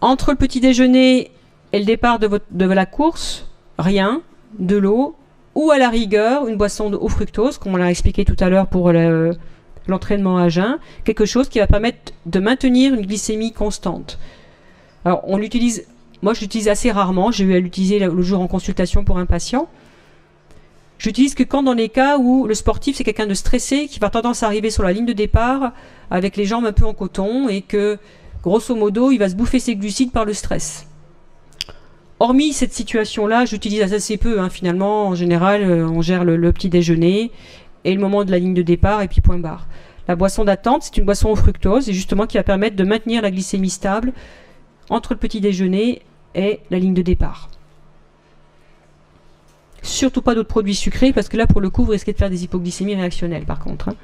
Entre le petit déjeuner et le départ de la course, rien, de l'eau ou à la rigueur une boisson au fructose, comme on l'a expliqué tout à l'heure pour l'entraînement à jeun, quelque chose qui va permettre de maintenir une glycémie constante. Alors on l'utilise. Moi, je l'utilise assez rarement. J'ai eu à l'utiliser le jour en consultation pour un patient. Je l'utilise que quand dans les cas où le sportif, c'est quelqu'un de stressé, qui va tendance à arriver sur la ligne de départ avec les jambes un peu en coton et que, grosso modo, il va se bouffer ses glucides par le stress. Hormis cette situation-là, j'utilise assez peu, hein, finalement. En général, on gère le petit déjeuner et le moment de la ligne de départ et puis point barre. La boisson d'attente, c'est une boisson au fructose et justement qui va permettre de maintenir la glycémie stable entre le petit déjeuner et la ligne de départ. Surtout pas d'autres produits sucrés parce que là pour le coup vous risquez de faire des hypoglycémies réactionnelles par contre, hein.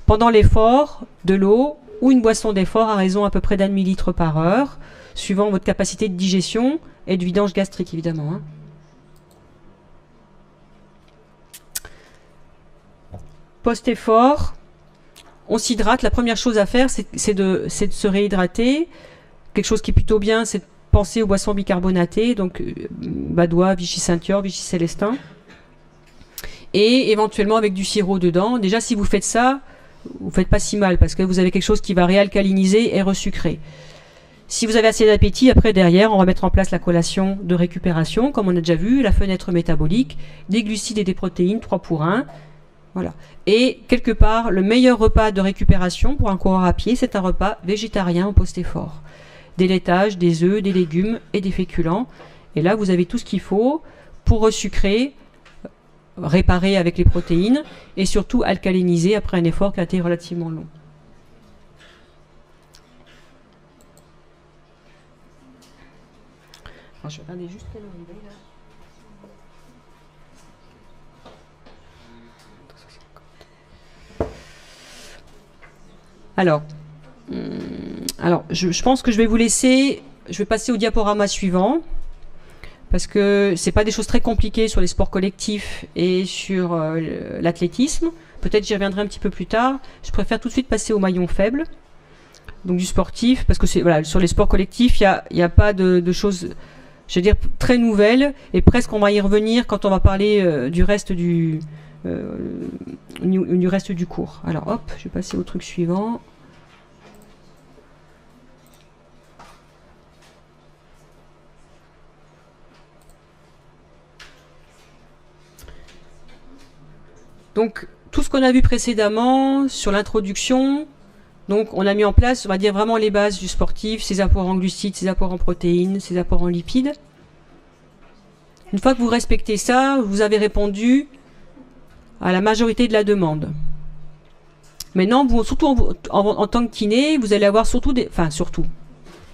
Pendant l'effort, de l'eau ou une boisson d'effort à raison à peu près d'1 millilitre par heure, suivant votre capacité de digestion et de vidange gastrique évidemment, hein. Post-effort, on s'hydrate. La première chose à faire, c'est de se réhydrater. Quelque chose qui est plutôt bien, c'est de penser aux boissons bicarbonatées, donc Badois, Vichy Saint-Yor, Vichy Célestin. Et éventuellement avec du sirop dedans. Déjà, si vous faites ça, vous ne faites pas si mal, parce que vous avez quelque chose qui va réalcaliniser et resucrer. Si vous avez assez d'appétit, après derrière, on va mettre en place la collation de récupération, comme on a déjà vu, la fenêtre métabolique, des glucides et des protéines, 3 pour 1. Voilà. Et quelque part, le meilleur repas de récupération pour un coureur à pied, c'est un repas végétarien au post-effort. Des laitages, des œufs, des légumes et des féculents. Et là, vous avez tout ce qu'il faut pour resucrer réparer avec les protéines et surtout alcaliniser après un effort qui a été relativement long. Alors, je vais regarder juste quelle heure il est là. Alors, je pense que je vais vous laisser, je vais passer au diaporama suivant, parce que c'est pas des choses très compliquées sur les sports collectifs et sur l'athlétisme. Peut-être j'y reviendrai un petit peu plus tard. Je préfère tout de suite passer au maillon faible, donc du sportif, parce que voilà, sur les sports collectifs, il y a pas de choses, je veux dire, très nouvelles, et presque on va y revenir quand on va parler du reste du reste du cours. Alors hop, je vais passer au truc suivant. Donc, tout ce qu'on a vu précédemment sur l'introduction, donc on a mis en place, on va dire vraiment les bases du sportif, ses apports en glucides, ses apports en protéines, ses apports en lipides. Une fois que vous respectez ça, vous avez répondu à la majorité de la demande. Maintenant, vous, surtout en tant que kiné, vous allez avoir surtout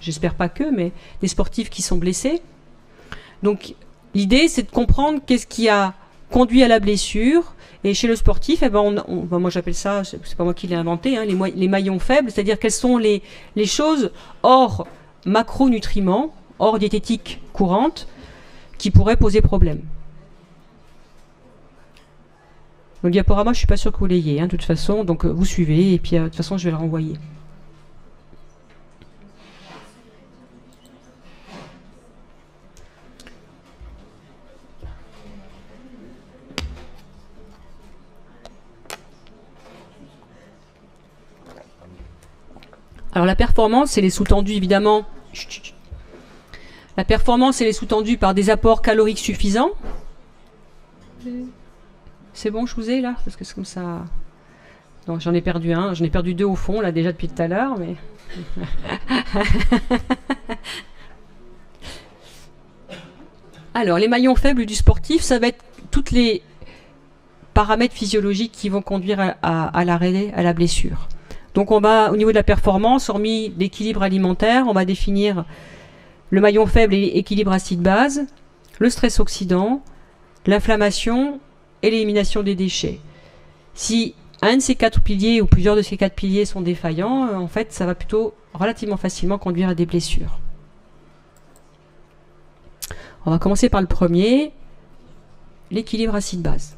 j'espère pas que, mais des sportifs qui sont blessés. Donc, l'idée, c'est de comprendre qu'est-ce qui a conduit à la blessure. Et chez le sportif, moi j'appelle ça, c'est pas moi qui l'ai inventé, hein, les maillons faibles, c'est-à-dire quelles sont les choses hors macronutriments, hors diététique courante, qui pourraient poser problème. Le diaporama, je suis pas sûr que vous l'ayez, hein, de toute façon, donc vous suivez, et puis de toute façon je vais le renvoyer. Alors la performance, elle est sous-tendue évidemment. La performance, elle est sous-tendue par des apports caloriques suffisants. C'est bon, je vous ai là, parce que c'est comme ça. Non, j'en ai perdu un, j'en ai perdu deux au fond là déjà depuis tout à l'heure, mais. Alors les maillons faibles du sportif, ça va être toutes les paramètres physiologiques qui vont conduire à l'arrêt, à la blessure. Donc on va, au niveau de la performance, hormis l'équilibre alimentaire, on va définir le maillon faible et l'équilibre acide-base, le stress oxydant, l'inflammation et l'élimination des déchets. Si un de ces quatre piliers ou plusieurs de ces quatre piliers sont défaillants, en fait, ça va plutôt relativement facilement conduire à des blessures. On va commencer par le premier, l'équilibre acide-base.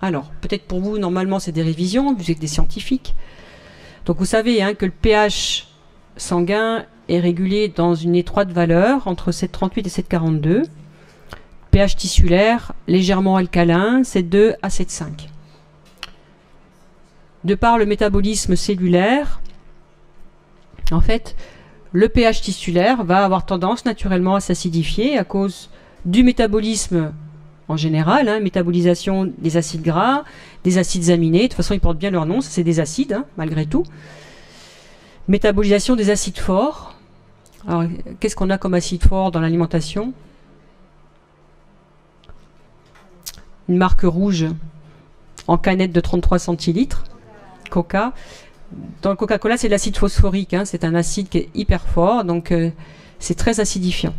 Alors, peut-être pour vous, normalement, c'est des révisions, vous êtes des scientifiques. Donc, vous savez que le pH sanguin est régulé dans une étroite valeur, entre 7,38 et 7,42. pH tissulaire, légèrement alcalin, 7,2 à 7,5. De par le métabolisme cellulaire, en fait, le pH tissulaire va avoir tendance naturellement à s'acidifier à cause du métabolisme en général, métabolisation des acides gras, des acides aminés, de toute façon ils portent bien leur nom, c'est des acides, malgré tout. Métabolisation des acides forts. Alors, qu'est-ce qu'on a comme acide fort dans l'alimentation? Une marque rouge en canette de 33 centilitres, Coca. Dans le Coca-Cola, c'est l'acide phosphorique, c'est un acide qui est hyper fort, donc c'est très acidifiant.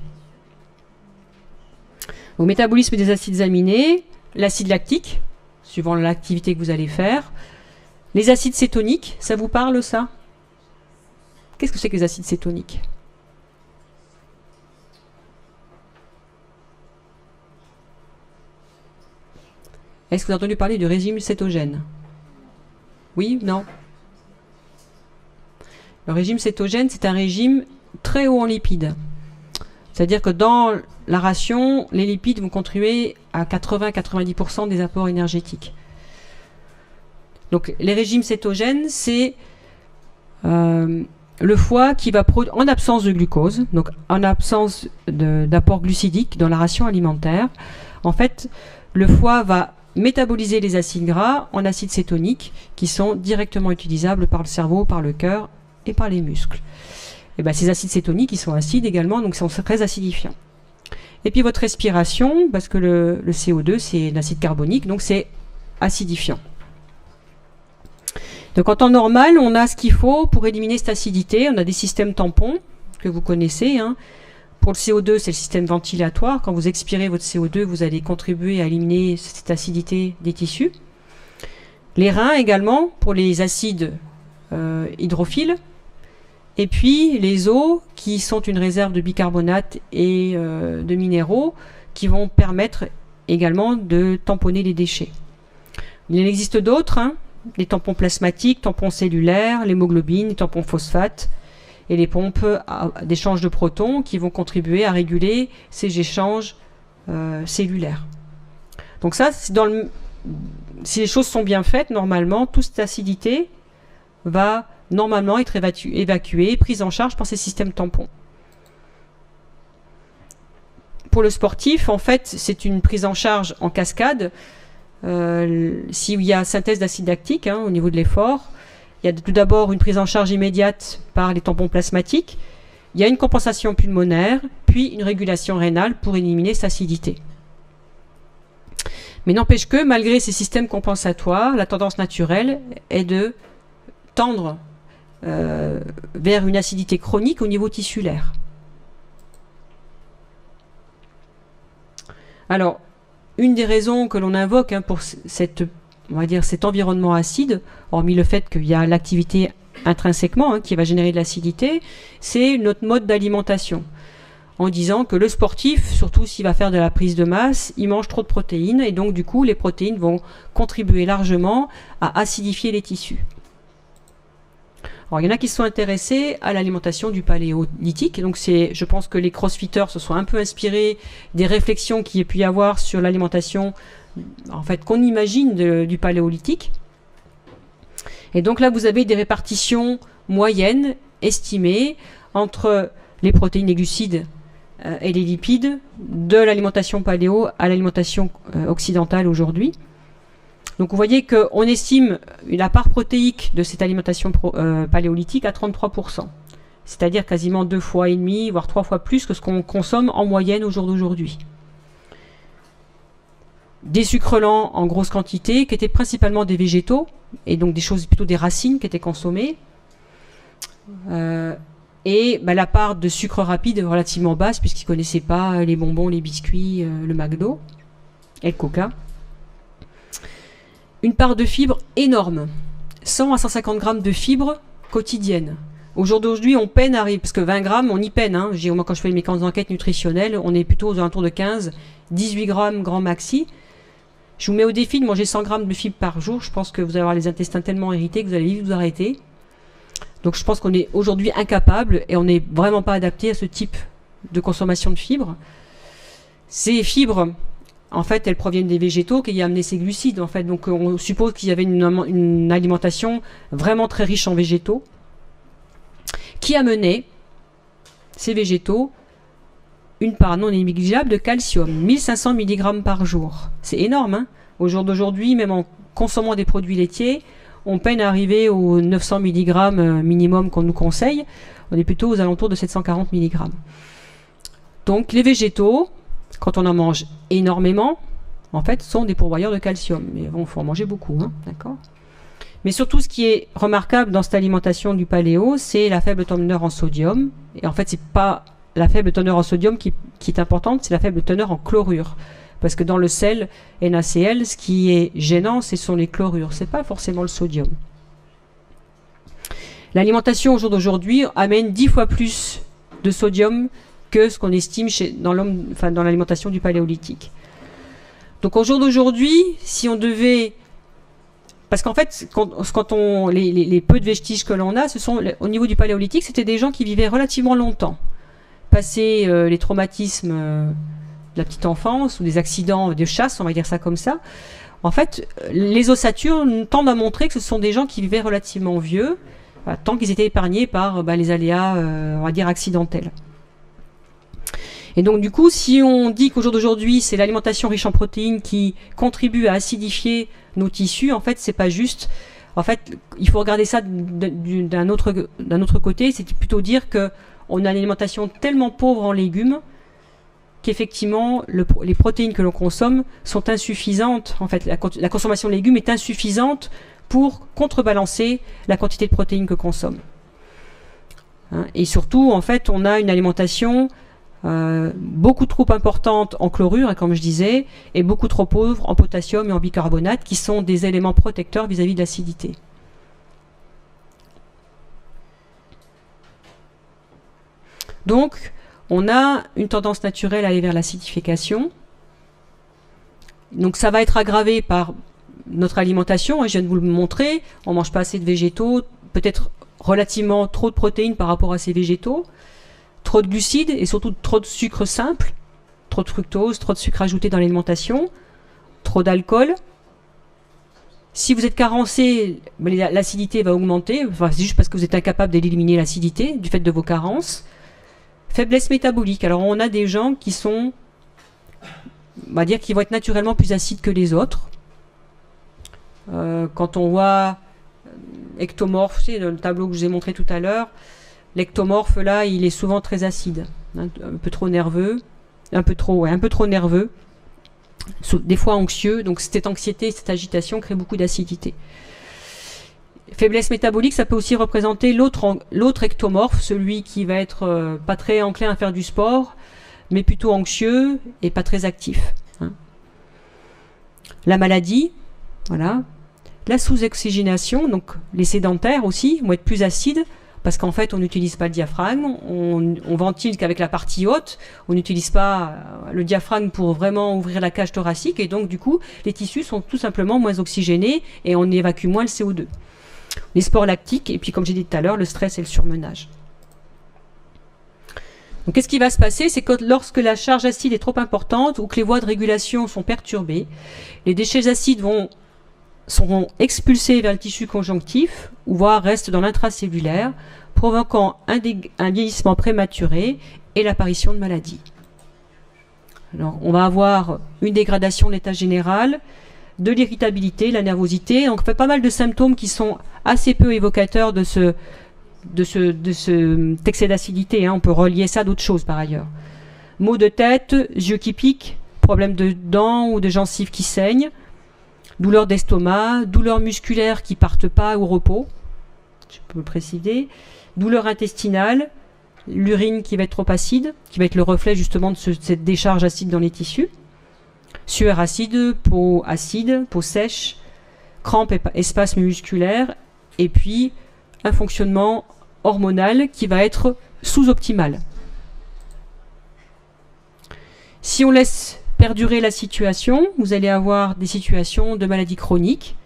Au métabolisme des acides aminés, l'acide lactique, suivant l'activité que vous allez faire, les acides cétoniques, ça vous parle ça? Qu'est-ce que c'est que les acides cétoniques? Est-ce que vous avez entendu parler du régime cétogène? Oui? Non? Le régime cétogène, c'est un régime très haut en lipides. C'est-à-dire que dans la ration, les lipides vont contribuer à 80-90% des apports énergétiques. Donc les régimes cétogènes, c'est le foie qui va produire, en absence de glucose, donc en absence d'apport glucidique dans la ration alimentaire, en fait, le foie va métaboliser les acides gras en acides cétoniques qui sont directement utilisables par le cerveau, par le cœur et par les muscles. Et bien, ces acides cétoniques, ils sont acides également, donc ils sont très acidifiants. Et puis votre respiration, parce que le CO2 c'est l'acide carbonique, donc c'est acidifiant. Donc en temps normal, on a ce qu'il faut pour éliminer cette acidité. On a des systèmes tampons que vous connaissez. Hein. Pour le CO2, c'est le système ventilatoire. Quand vous expirez votre CO2, vous allez contribuer à éliminer cette acidité des tissus. Les reins également, pour les acides hydrophiles. Et puis les os, qui sont une réserve de bicarbonate et de minéraux, qui vont permettre également de tamponner les déchets. Il en existe d'autres, hein, les tampons plasmatiques, tampons cellulaires, l'hémoglobine, les tampons phosphates et les pompes d'échange de protons qui vont contribuer à réguler ces échanges cellulaires. Donc ça, si les choses sont bien faites, normalement, toute cette acidité va normalement être évacuée, prise en charge par ces systèmes tampons. Pour le sportif, en fait, c'est une prise en charge en cascade. S'il y a synthèse d'acide lactique hein, au niveau de l'effort, il y a tout d'abord une prise en charge immédiate par les tampons plasmatiques, il y a une compensation pulmonaire, puis une régulation rénale pour éliminer cette acidité. Mais n'empêche que, malgré ces systèmes compensatoires, la tendance naturelle est de tendre vers une acidité chronique au niveau tissulaire. Alors, une des raisons que l'on invoque hein, pour on va dire, cet environnement acide, hormis le fait qu'il y a l'activité intrinsèquement hein, qui va générer de l'acidité, c'est notre mode d'alimentation. En disant que le sportif, surtout s'il va faire de la prise de masse, il mange trop de protéines et donc du coup les protéines vont contribuer largement à acidifier les tissus. Alors il y en a qui se sont intéressés à l'alimentation du paléolithique, donc je pense que les crossfitters se sont un peu inspirés des réflexions qu'il y a pu y avoir sur l'alimentation en fait, qu'on imagine du paléolithique. Et donc là vous avez des répartitions moyennes estimées entre les protéines et glucides et les lipides de l'alimentation paléo à l'alimentation occidentale aujourd'hui. Donc vous voyez qu'on estime la part protéique de cette alimentation paléolithique à 33%. C'est-à-dire quasiment 2 fois et demi, voire 3 fois plus que ce qu'on consomme en moyenne au jour d'aujourd'hui. Des sucres lents en grosse quantité, qui étaient principalement des végétaux, et donc des choses plutôt des racines qui étaient consommées. Et la part de sucre rapide relativement basse, puisqu'ils ne connaissaient pas les bonbons, les biscuits, le McDo et le Coca. Une part de fibres énorme, 100 à 150 grammes de fibres quotidiennes. Au jour d'aujourd'hui, on peine à arriver, parce que 20 grammes, on y peine. Hein. Moi, quand je fais mes enquêtes nutritionnelles, on est plutôt aux alentours de 15, 18 grammes grand maxi. Je vous mets au défi de manger 100 grammes de fibres par jour. Je pense que vous allez avoir les intestins tellement irrités que vous allez vite vous arrêter. Donc je pense qu'on est aujourd'hui incapable et on n'est vraiment pas adapté à ce type de consommation de fibres. Ces fibres, en fait, elles proviennent des végétaux qui ont amené ces glucides. En fait. Donc on suppose qu'il y avait une alimentation vraiment très riche en végétaux qui amenait ces végétaux une part non négligeable de calcium, 1500 mg par jour. C'est énorme. Hein. Au jour d'aujourd'hui, même en consommant des produits laitiers, on peine à arriver aux 900 mg minimum qu'on nous conseille. On est plutôt aux alentours de 740 mg. Donc les végétaux, quand on en mange énormément, en fait, sont des pourvoyeurs de calcium. Mais bon, il faut en manger beaucoup, hein, d'accord ? Mais surtout, ce qui est remarquable dans cette alimentation du paléo, c'est la faible teneur en sodium. Et en fait, c'est pas la faible teneur en sodium qui est importante, c'est la faible teneur en chlorure. Parce que dans le sel NaCl, ce qui est gênant, ce sont les chlorures. C'est pas forcément le sodium. L'alimentation au jour d'aujourd'hui amène 10 fois plus de sodium que ce qu'on estime dans l'alimentation du paléolithique. Donc au jour d'aujourd'hui, si on devait... Parce qu'en fait, les peu de vestiges que l'on a, au niveau du paléolithique, c'était des gens qui vivaient relativement longtemps. Passé les traumatismes de la petite enfance ou des accidents de chasse, on va dire ça comme ça. En fait, les ossatures tendent à montrer que ce sont des gens qui vivaient relativement vieux, tant qu'ils étaient épargnés par les aléas, on va dire, accidentels. Et donc du coup, si on dit qu'au jour d'aujourd'hui, c'est l'alimentation riche en protéines qui contribue à acidifier nos tissus, en fait, c'est pas juste. En fait, il faut regarder ça d'un autre côté, c'est plutôt dire que on a une alimentation tellement pauvre en légumes qu'effectivement les protéines que l'on consomme sont insuffisantes. En fait, la consommation de légumes est insuffisante pour contrebalancer la quantité de protéines que consomme. Hein, et surtout, en fait, on a une alimentation beaucoup trop importante en chlorure, comme je disais, et beaucoup trop pauvre en potassium et en bicarbonate, qui sont des éléments protecteurs vis-à-vis de l'acidité. Donc, on a une tendance naturelle à aller vers l'acidification. Donc, ça va être aggravé par notre alimentation, et je viens de vous le montrer. On ne mange pas assez de végétaux, peut-être relativement trop de protéines par rapport à ces végétaux, trop de glucides et surtout trop de sucre simple, trop de fructose, trop de sucre ajouté dans l'alimentation, trop d'alcool. Si vous êtes carencé, l'acidité va augmenter. Enfin, c'est juste parce que vous êtes incapable d'éliminer l'acidité du fait de vos carences. Faiblesse métabolique. Alors on a des gens qui sont, on va dire, qui vont être naturellement plus acides que les autres. Quand on voit ectomorphe, c'est le tableau que je vous ai montré tout à l'heure, l'ectomorphe là, il est souvent très acide, hein, un peu trop nerveux, un peu trop nerveux, des fois anxieux. Donc cette anxiété, cette agitation crée beaucoup d'acidité. Faiblesse métabolique, ça peut aussi représenter l'autre ectomorphe, celui qui va être pas très enclin à faire du sport, mais plutôt anxieux et pas très actif. Hein. La maladie, voilà. La sous-oxygénation, donc les sédentaires aussi vont être plus acides, parce qu'en fait on n'utilise pas le diaphragme, on ventile qu'avec la partie haute, on n'utilise pas le diaphragme pour vraiment ouvrir la cage thoracique, et donc du coup les tissus sont tout simplement moins oxygénés et on évacue moins le CO2. Les sports lactiques, et puis comme j'ai dit tout à l'heure, le stress et le surmenage. Donc qu'est-ce qui va se passer? C'est que lorsque la charge acide est trop importante ou que les voies de régulation sont perturbées, les déchets acides seront expulsés vers le tissu conjonctif, ou voire restent dans l'intracellulaire, provoquant un vieillissement prématuré et l'apparition de maladies. Alors, on va avoir une dégradation de l'état général, de l'irritabilité, la nervosité. Donc, on fait pas mal de symptômes qui sont assez peu évocateurs de cet excès d'acidité. Hein. On peut relier ça à d'autres choses par ailleurs. Maux de tête, yeux qui piquent, problèmes de dents ou de gencives qui saignent, douleurs d'estomac, douleurs musculaires qui partent pas au repos, je peux le préciser, douleurs intestinales, l'urine qui va être trop acide, qui va être le reflet justement de cette décharge acide dans les tissus, sueur acide, peau sèche, crampes et spasmes musculaires, et puis un fonctionnement hormonal qui va être sous-optimal. Si on laisse perdurer la situation, vous allez avoir des situations de maladies chroniques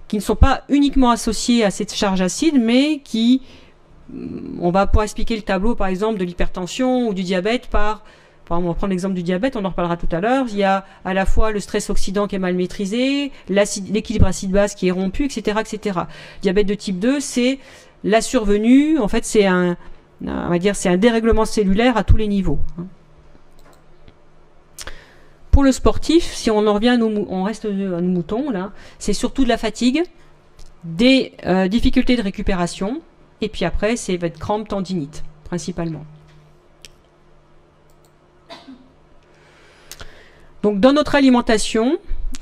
qui ne sont pas uniquement associées à cette charge acide, mais qui, on va pouvoir expliquer le tableau par exemple de l'hypertension ou du diabète par exemple, on va prendre l'exemple du diabète, on en reparlera tout à l'heure. Il y a à la fois le stress oxydant qui est mal maîtrisé, l'équilibre acide-base qui est rompu, etc., etc. Diabète de type 2, c'est la survenue, en fait c'est on va dire, c'est un dérèglement cellulaire à tous les niveaux. Pour le sportif, si on en revient on reste à nos moutons là, c'est surtout de la fatigue, des difficultés de récupération, et puis après c'est votre crampe tendinite principalement. Donc dans notre alimentation,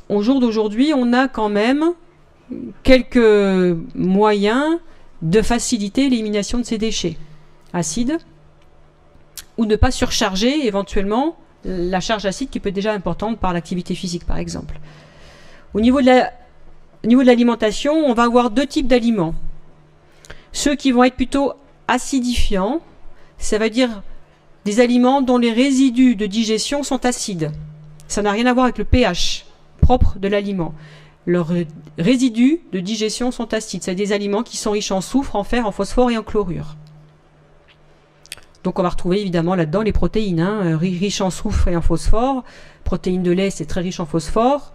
au jour d'aujourd'hui, on a quand même quelques moyens de faciliter l'élimination de ces déchets acides, ou ne pas surcharger éventuellement la charge acide qui peut être déjà importante par l'activité physique par exemple. Au niveau de l'alimentation, on va avoir deux types d'aliments. Ceux qui vont être plutôt acidifiants, ça veut dire des aliments dont les résidus de digestion sont acides. Ça n'a rien à voir avec le pH propre de l'aliment. Leurs résidus de digestion sont acides. C'est des aliments qui sont riches en soufre, en fer, en phosphore et en chlorure. Donc on va retrouver évidemment là-dedans les protéines, hein, riches en soufre et en phosphore. Protéines de lait, c'est très riche en phosphore.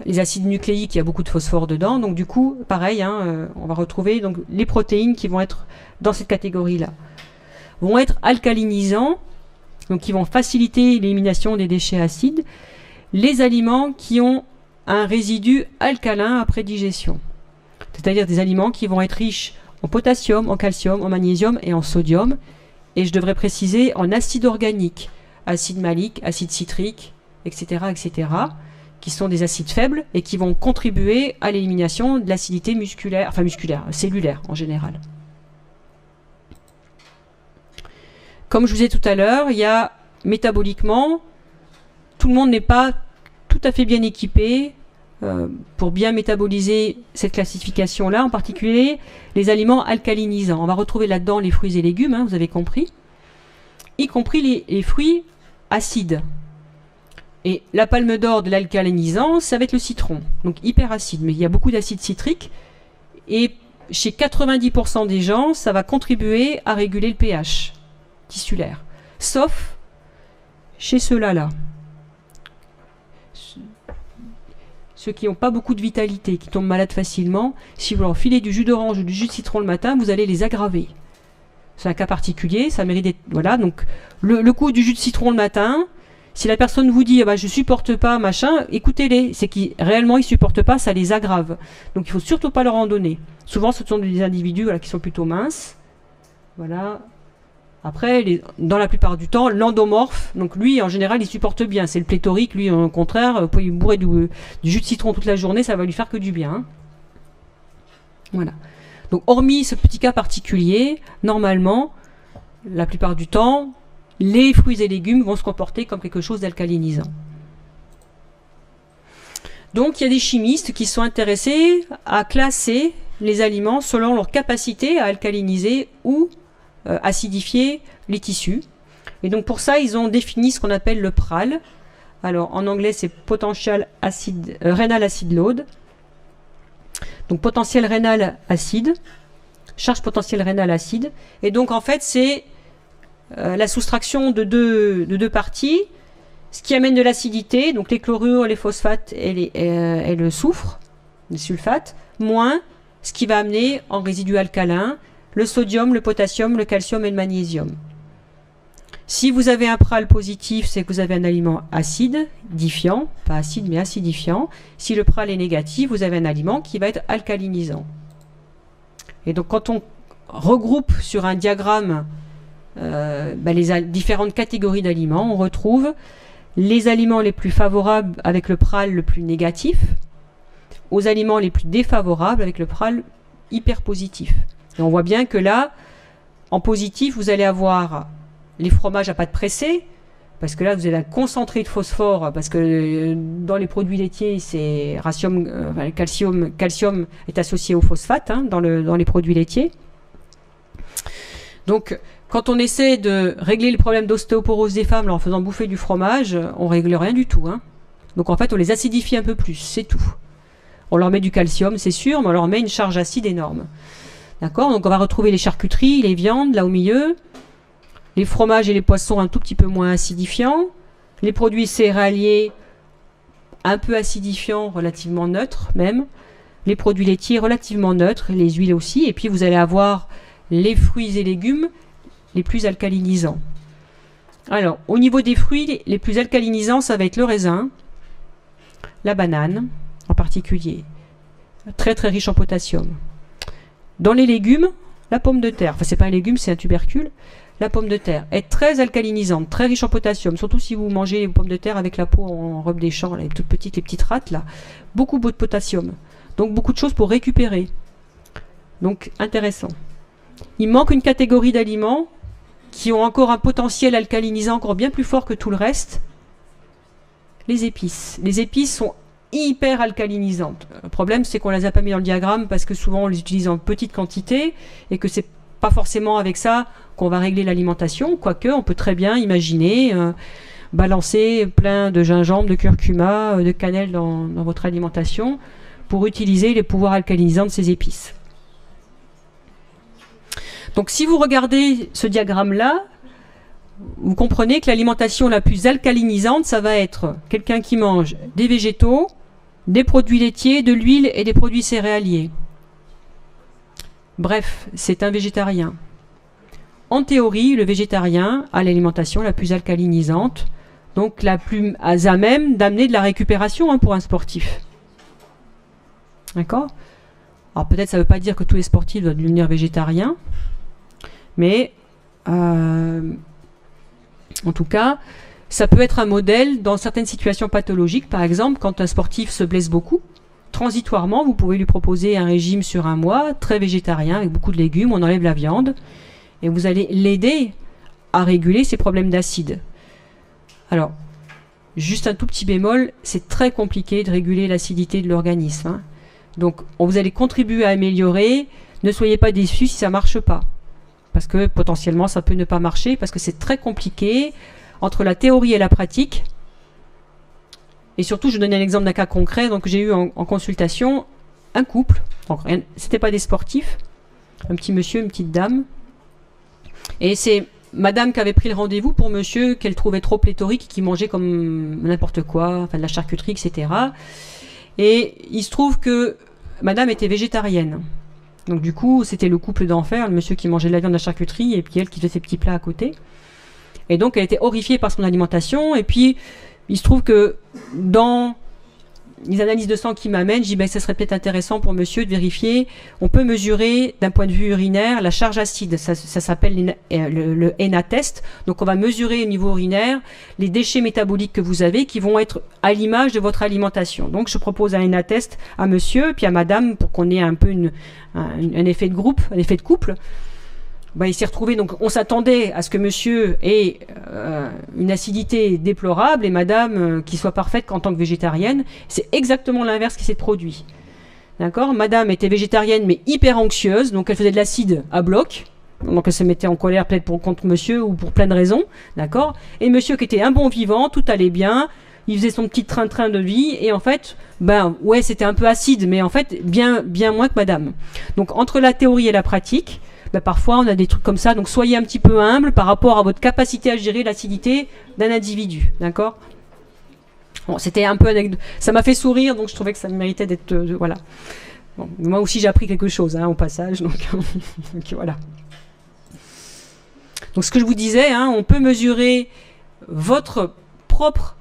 Les acides nucléiques, il y a beaucoup de phosphore dedans. Donc du coup, pareil, hein, on va retrouver donc, les protéines qui vont être dans cette catégorie-là. Vont être alcalinisants, donc qui vont faciliter l'élimination des déchets acides. Les aliments qui ont un résidu alcalin après digestion. C'est-à-dire des aliments qui vont être riches en potassium, en calcium, en magnésium et en sodium. Et je devrais préciser en acide organique. acide malique, acide citrique, etc., etc., qui sont des acides faibles et qui vont contribuer à l'élimination de l'acidité musculaire, enfin musculaire, cellulaire en général. Comme je vous ai dit tout à l'heure, il y a métaboliquement, tout le monde n'est pas tout à fait bien équipé pour bien métaboliser cette classification-là, en particulier les aliments alcalinisants. On va retrouver là-dedans les fruits et légumes, hein, vous avez compris, y compris les fruits acides. Et la palme d'or de l'alcalinisant, ça va être le citron, donc hyper acide, mais il y a beaucoup d'acide citrique, et chez 90% des gens, ça va contribuer à réguler le pH tissulaire, sauf chez ceux-là, ceux qui n'ont pas beaucoup de vitalité, qui tombent malades facilement. Si vous leur filez du jus d'orange ou du jus de citron le matin, vous allez les aggraver. C'est un cas particulier, ça mérite d'être... Voilà, donc le coup du jus de citron le matin, si la personne vous dit ah bah, je supporte pas, machin, écoutez-les, c'est qu'ils réellement ils supportent pas, ça les aggrave. Donc il faut surtout pas leur en donner. Souvent ce sont des individus voilà, qui sont plutôt minces. Voilà. Après, dans la plupart du temps, l'endomorphe, donc lui en général il supporte bien. C'est le pléthorique, lui au contraire, vous pouvez lui bourrer du jus de citron toute la journée, ça va lui faire que du bien. Hein. Voilà. Donc hormis ce petit cas particulier, normalement, la plupart du temps, les fruits et légumes vont se comporter comme quelque chose d'alcalinisant. Donc il y a des chimistes qui sont intéressés à classer les aliments selon leur capacité à alcaliniser ou acidifier les tissus. Et donc pour ça, ils ont défini ce qu'on appelle le PRAL. Alors en anglais, c'est Potential Renal Acid Load. Donc potentiel rénal acide, charge potentielle rénale acide. Et donc en fait, c'est la soustraction de deux parties, ce qui amène de l'acidité, donc les chlorures, les phosphates et le soufre, les sulfates, moins ce qui va amener en résidu alcalin le sodium, le potassium, le calcium et le magnésium. Si vous avez un PRAL positif, c'est que vous avez un aliment acidifiant, pas acide mais acidifiant. Si le PRAL est négatif, vous avez un aliment qui va être alcalinisant. Et donc quand on regroupe sur un diagramme les différentes catégories d'aliments, on retrouve les aliments les plus favorables avec le PRAL le plus négatif, aux aliments les plus défavorables avec le PRAL hyper positif. Et on voit bien que là, en positif, vous allez avoir les fromages à pâte pressée, parce que là, vous avez un concentré de phosphore, parce que dans les produits laitiers, c'est calcium est associé au phosphate hein, dans les produits laitiers. Donc, quand on essaie de régler le problème d'ostéoporose des femmes en faisant bouffer du fromage, on ne règle rien du tout. Hein. Donc, en fait, on les acidifie un peu plus, c'est tout. On leur met du calcium, c'est sûr, mais on leur met une charge acide énorme. D'accord ? Donc, on va retrouver les charcuteries, les viandes, là au milieu. Les fromages et les poissons un tout petit peu moins acidifiants. Les produits céréaliers un peu acidifiants, relativement neutres même. Les produits laitiers relativement neutres, les huiles aussi. Et puis, vous allez avoir les fruits et légumes les plus alcalinisants. Alors, au niveau des fruits, les plus alcalinisants, ça va être le raisin, la banane en particulier, très très riche en potassium. Dans les légumes, la pomme de terre, enfin c'est pas un légume, c'est un tubercule, la pomme de terre est très alcalinisante, très riche en potassium, surtout si vous mangez les pommes de terre avec la peau en robe des champs, les toutes petites, les petites rates là, beaucoup de potassium, donc beaucoup de choses pour récupérer, donc intéressant. Il manque une catégorie d'aliments qui ont encore un potentiel alcalinisant encore bien plus fort que tout le reste, les épices. Les épices sont hyper alcalinisantes. Le problème, c'est qu'on ne les a pas mis dans le diagramme parce que souvent on les utilise en petite quantité et que c'est pas forcément avec ça qu'on va régler l'alimentation, quoique on peut très bien imaginer balancer plein de gingembre, de curcuma, de cannelle dans votre alimentation pour utiliser les pouvoirs alcalinisants de ces épices. Donc si vous regardez ce diagramme-là, vous comprenez que l'alimentation la plus alcalinisante, ça va être quelqu'un qui mange des végétaux, des produits laitiers, de l'huile et des produits céréaliers. Bref, c'est un végétarien. En théorie, le végétarien a l'alimentation la plus alcalinisante, donc la plus à même d'amener de la récupération hein, pour un sportif. D'accord ? Alors peut-être ça ne veut pas dire que tous les sportifs doivent devenir végétariens, mais en tout cas, ça peut être un modèle dans certaines situations pathologiques. Par exemple, quand un sportif se blesse beaucoup, transitoirement, vous pouvez lui proposer un régime sur un mois, très végétarien, avec beaucoup de légumes, on enlève la viande, et vous allez l'aider à réguler ses problèmes d'acide. Alors, juste un tout petit bémol, c'est très compliqué de réguler l'acidité de l'organisme, hein. Donc, vous allez contribuer à améliorer. Ne soyez pas déçus si ça ne marche pas. Parce que potentiellement, ça peut ne pas marcher, parce que c'est très compliqué entre la théorie et la pratique. Et surtout, je vais donner un exemple d'un cas concret. Donc, j'ai eu en consultation un couple. Donc, c'était pas des sportifs. Un petit monsieur, une petite dame. Et c'est madame qui avait pris le rendez-vous pour monsieur qu'elle trouvait trop pléthorique, qui mangeait comme n'importe quoi, enfin de la charcuterie, etc. Et il se trouve que madame était végétarienne. Donc du coup, c'était le couple d'enfer, le monsieur qui mangeait de la viande de la charcuterie et puis elle qui faisait ses petits plats à côté. Et donc elle était horrifiée par son alimentation. Et puis il se trouve que dans les analyses de sang qui m'amènent, je dis ben, ça serait peut-être intéressant pour monsieur de vérifier. On peut mesurer d'un point de vue urinaire la charge acide. Ça s'appelle le ENA test. Donc on va mesurer au niveau urinaire les déchets métaboliques que vous avez qui vont être à l'image de votre alimentation. Donc je propose un ENA test à monsieur puis à madame pour qu'on ait un peu un effet de groupe, un effet de couple. Ben, il s'est retrouvé, donc on s'attendait à ce que monsieur ait une acidité déplorable et madame qui soit parfaite qu'en tant que végétarienne. C'est exactement l'inverse qui s'est produit. D'accord ? Madame était végétarienne mais hyper anxieuse, donc elle faisait de l'acide à bloc. Donc elle se mettait en colère peut-être contre monsieur ou pour plein de raisons. D'accord ? Et monsieur qui était un bon vivant, tout allait bien, il faisait son petit train-train de vie et en fait, ben ouais, c'était un peu acide, mais en fait bien moins que madame. Donc entre la théorie et la pratique, ben parfois on a des trucs comme ça, donc soyez un petit peu humble par rapport à votre capacité à gérer l'acidité d'un individu, d'accord ? Bon, c'était un peu ça m'a fait sourire, donc je trouvais que ça méritait d'être voilà. Bon, moi aussi j'ai appris quelque chose au passage, donc voilà. Donc ce que je vous disais, on peut mesurer votre propre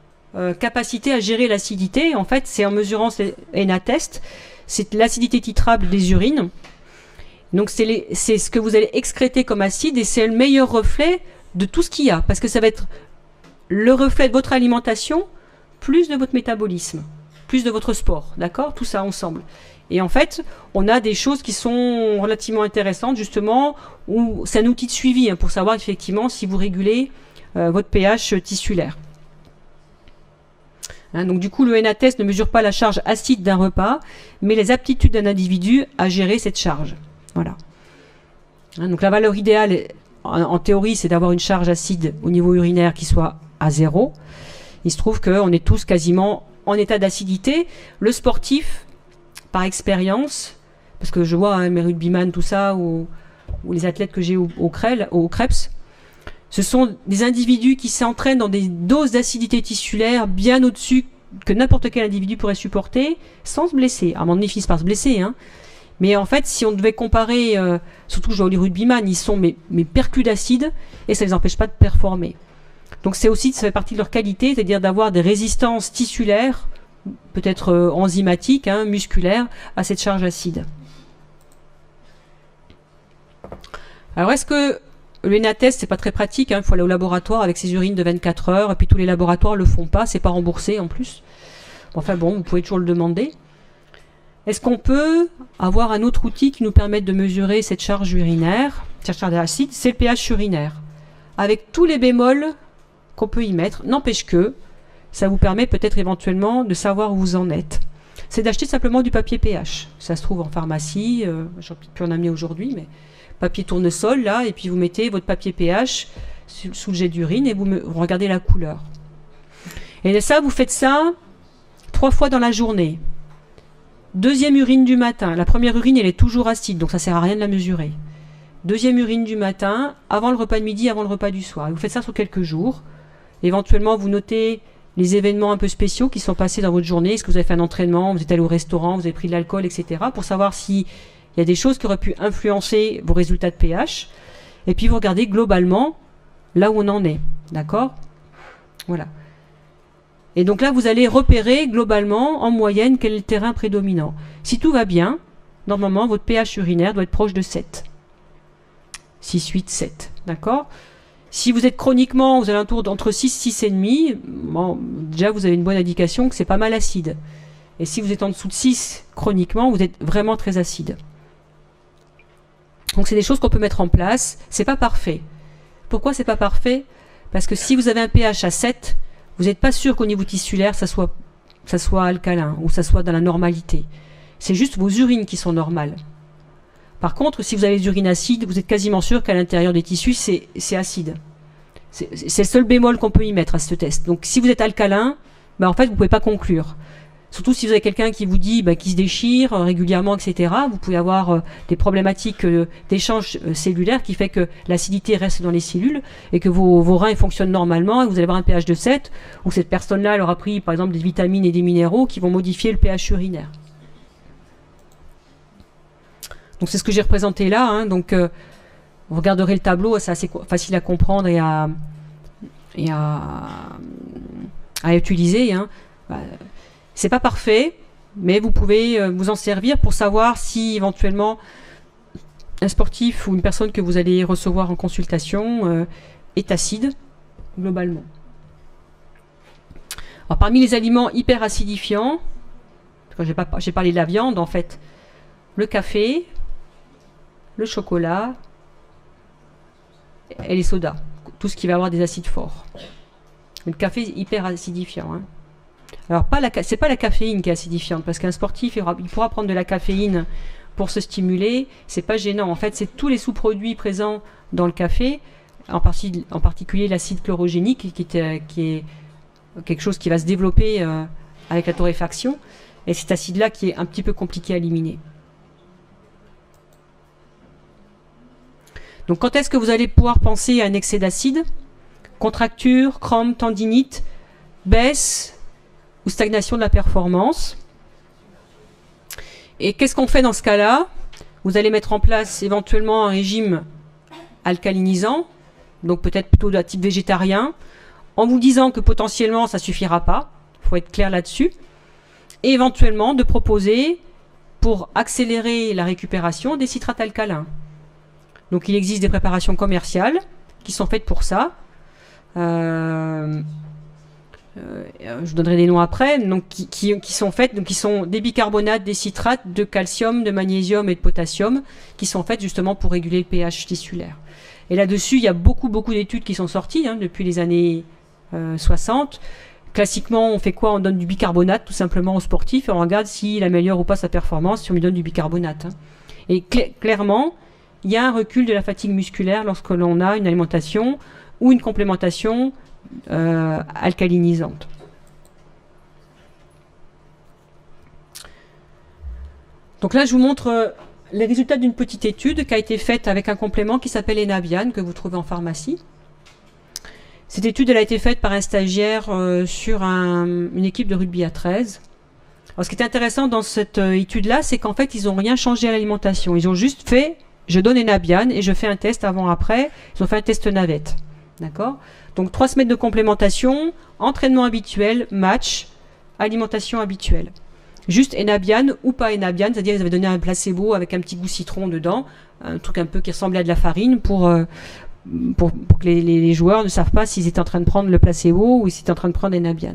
capacité à gérer l'acidité. En fait, c'est en mesurant ces ENA tests, c'est l'acidité titrable des urines. Donc c'est ce que vous allez excréter comme acide et c'est le meilleur reflet de tout ce qu'il y a. Parce que ça va être le reflet de votre alimentation, plus de votre métabolisme, plus de votre sport. D'accord ? Tout ça ensemble. Et en fait, on a des choses qui sont relativement intéressantes, justement, où c'est un outil de suivi pour savoir effectivement si vous régulez votre pH tissulaire. Donc du coup, le ENA test ne mesure pas la charge acide d'un repas, mais les aptitudes d'un individu à gérer cette charge. Voilà. Donc la valeur idéale, en théorie, c'est d'avoir une charge acide au niveau urinaire qui soit à 0. Il se trouve qu'on est tous quasiment en état d'acidité. Le sportif, par expérience, parce que je vois mes rugbyman, tout ça, ou les athlètes que j'ai au Krebs, ce sont des individus qui s'entraînent dans des doses d'acidité tissulaire bien au-dessus que n'importe quel individu pourrait supporter sans se blesser. À un moment donné, ils finissent par se blesser, Mais en fait, si on devait comparer, surtout je vois les rugbyman, ils sont mais perclus d'acide et ça ne les empêche pas de performer. Donc ça fait partie de leur qualité, c'est-à-dire d'avoir des résistances tissulaires, peut-être enzymatiques, musculaires, à cette charge acide. Alors est-ce que le ENA test, c'est pas très pratique, il faut aller au laboratoire avec ses urines de 24 heures, et puis tous les laboratoires le font pas, c'est pas remboursé en plus. Enfin bon, vous pouvez toujours le demander. Est-ce qu'on peut avoir un autre outil qui nous permette de mesurer cette charge urinaire, cette charge d'acide? C'est le pH urinaire. Avec tous les bémols qu'on peut y mettre, n'empêche que ça vous permet peut-être éventuellement de savoir où vous en êtes. C'est d'acheter simplement du papier pH. Ça se trouve en pharmacie, j'aurais peut-être pu en amener aujourd'hui, mais papier tournesol là, et puis vous mettez votre papier pH sous le jet d'urine et vous regardez la couleur. Et ça, vous faites ça 3 fois dans la journée. Deuxième urine du matin. La première urine, elle est toujours acide, donc ça sert à rien de la mesurer. Deuxième urine du matin, avant le repas de midi, avant le repas du soir. Et vous faites ça sur quelques jours. Éventuellement, vous notez les événements un peu spéciaux qui sont passés dans votre journée. Est-ce que vous avez fait un entraînement, vous êtes allé au restaurant, vous avez pris de l'alcool, etc. Pour savoir s'il y a des choses qui auraient pu influencer vos résultats de pH. Et puis vous regardez globalement là où on en est. D'accord ? Voilà. Et donc là, vous allez repérer globalement, en moyenne, quel est le terrain prédominant. Si tout va bien, normalement, votre pH urinaire doit être proche de 7. 6, 8, 7. D'accord ? Si vous êtes chroniquement aux alentours d'entre 6 6,5, bon, déjà vous avez une bonne indication que c'est pas mal acide. Et si vous êtes en dessous de 6 chroniquement, vous êtes vraiment très acide. Donc c'est des choses qu'on peut mettre en place. C'est pas parfait. Pourquoi c'est pas parfait? Parce que si vous avez un pH à 7, vous n'êtes pas sûr qu'au niveau tissulaire, ça soit alcalin ou ça soit dans la normalité. C'est juste vos urines qui sont normales. Par contre, si vous avez des urines acides, vous êtes quasiment sûr qu'à l'intérieur des tissus, c'est acide. C'est le seul bémol qu'on peut y mettre à ce test. Donc si vous êtes alcalin, en fait, vous ne pouvez pas conclure. Surtout si vous avez quelqu'un qui vous dit qu'il se déchire régulièrement, etc. Vous pouvez avoir des problématiques d'échange cellulaire qui fait que l'acidité reste dans les cellules et que vos reins fonctionnent normalement et que vous allez avoir un pH de 7 où cette personne-là aura pris par exemple des vitamines et des minéraux qui vont modifier le pH urinaire. Donc c'est ce que j'ai représenté là. Hein. Donc vous regarderez le tableau, c'est assez facile à comprendre et à utiliser. Hein. C'est pas parfait, mais vous pouvez vous en servir pour savoir si éventuellement un sportif ou une personne que vous allez recevoir en consultation est acide globalement. Alors, parmi les aliments hyper acidifiants, j'ai parlé de la viande en fait, le café, le chocolat et les sodas, tout ce qui va avoir des acides forts. Le café est hyper acidifiant. Hein. Alors, c'est pas la caféine qui est acidifiante, parce qu'un sportif, il pourra prendre de la caféine pour se stimuler, c'est pas gênant. En fait, c'est tous les sous-produits présents dans le café, en particulier l'acide chlorogénique, qui est quelque chose qui va se développer avec la torréfaction, et cet acide-là qui est un petit peu compliqué à éliminer. Donc, quand est-ce que vous allez pouvoir penser à un excès d'acide? Contracture, crampe, tendinite, baisse ou stagnation de la performance. Et qu'est-ce qu'on fait dans ce cas-là? Vous allez mettre en place éventuellement un régime alcalinisant, donc peut-être plutôt de type végétarien, en vous disant que potentiellement ça ne suffira pas, il faut être clair là-dessus, et éventuellement de proposer, pour accélérer la récupération, des citrates alcalins. Donc il existe des préparations commerciales qui sont faites pour ça. Je vous donnerai des noms après, donc qui sont faites, donc qui sont des bicarbonates, des citrates de calcium, de magnésium et de potassium, qui sont faites justement pour réguler le pH tissulaire. Et là-dessus, il y a beaucoup d'études qui sont sorties depuis les années 60. Classiquement, on fait quoi? On donne du bicarbonate tout simplement aux sportifs et on regarde s'il améliore ou pas sa performance si on lui donne du bicarbonate. Hein. Et clairement, il y a un recul de la fatigue musculaire lorsque l'on a une alimentation ou une complémentation alcalinisante. Donc là, je vous montre les résultats d'une petite étude qui a été faite avec un complément qui s'appelle Enabian, que vous trouvez en pharmacie. Cette étude, elle a été faite par un stagiaire sur une équipe de rugby à 13. Alors, ce qui est intéressant dans cette étude-là, c'est qu'en fait, ils n'ont rien changé à l'alimentation. Ils ont juste fait, je donne Enabian et je fais un test avant-après. Ils ont fait un test navette. D'accord? Donc 3 semaines de complémentation, entraînement habituel, match, alimentation habituelle. Juste Enabian ou pas Enabian, c'est-à-dire qu'ils avaient donné un placebo avec un petit goût citron dedans, un truc un peu qui ressemblait à de la farine pour que les joueurs ne savent pas s'ils étaient en train de prendre le placebo ou s'ils étaient en train de prendre Enabian.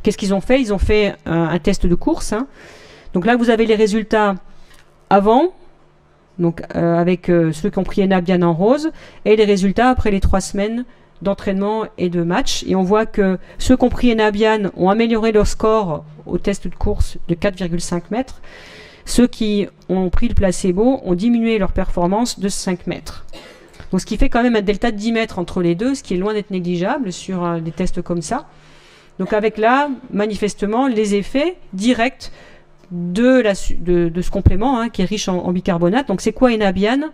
Qu'est-ce qu'ils ont fait? Ils ont fait un test de course. Hein. Donc là, vous avez les résultats avant, donc avec ceux qui ont pris Enabian en rose, et les résultats après les 3 semaines d'entraînement et de match. Et on voit que ceux qui ont pris Enabian ont amélioré leur score au test de course de 4,5 mètres. Ceux qui ont pris le placebo ont diminué leur performance de 5 mètres. Donc ce qui fait quand même un delta de 10 mètres entre les deux, ce qui est loin d'être négligeable sur des tests comme ça. Donc avec là, manifestement, les effets directs de ce complément qui est riche en bicarbonate. Donc c'est quoi Enabian?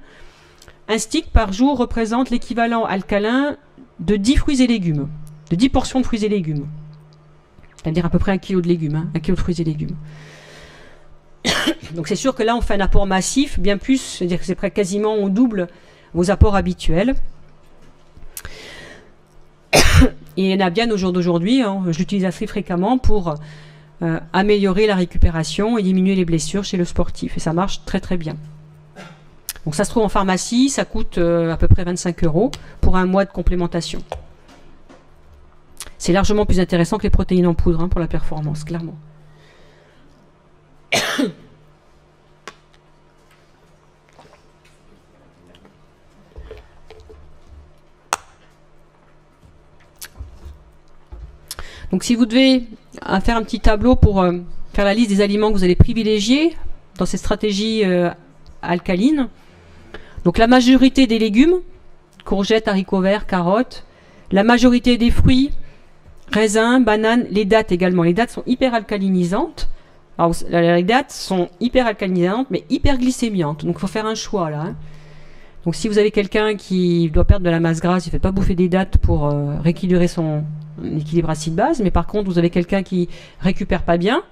Un stick par jour représente l'équivalent alcalin de 10 fruits et légumes, de 10 portions de fruits et légumes. C'est-à-dire à peu près 1 kg de légumes, 1 kg de fruits et légumes. Donc c'est sûr que là on fait un apport massif, bien plus, c'est-à-dire que c'est près quasiment on double vos apports habituels. Et Enabian au jour d'aujourd'hui, je l'utilise assez fréquemment pour améliorer la récupération et diminuer les blessures chez le sportif. Et ça marche très très bien. Donc ça se trouve en pharmacie, ça coûte à peu près 25 € pour un mois de complémentation. C'est largement plus intéressant que les protéines en poudre hein, pour la performance, clairement. Donc si vous devez faire un petit tableau pour faire la liste des aliments que vous allez privilégier dans cette stratégie alcaline, donc la majorité des légumes, courgettes, haricots verts, carottes, la majorité des fruits, raisins, bananes, les dattes également. Les dattes sont hyper alcalinisantes. Alors, les dattes sont hyper alcalinisantes mais hyper glycémiantes. Donc il faut faire un choix là. Hein. Donc si vous avez quelqu'un qui doit perdre de la masse grasse, il ne fait pas bouffer des dattes pour rééquilibrer son équilibre acide-base. Mais par contre, vous avez quelqu'un qui récupère pas bien,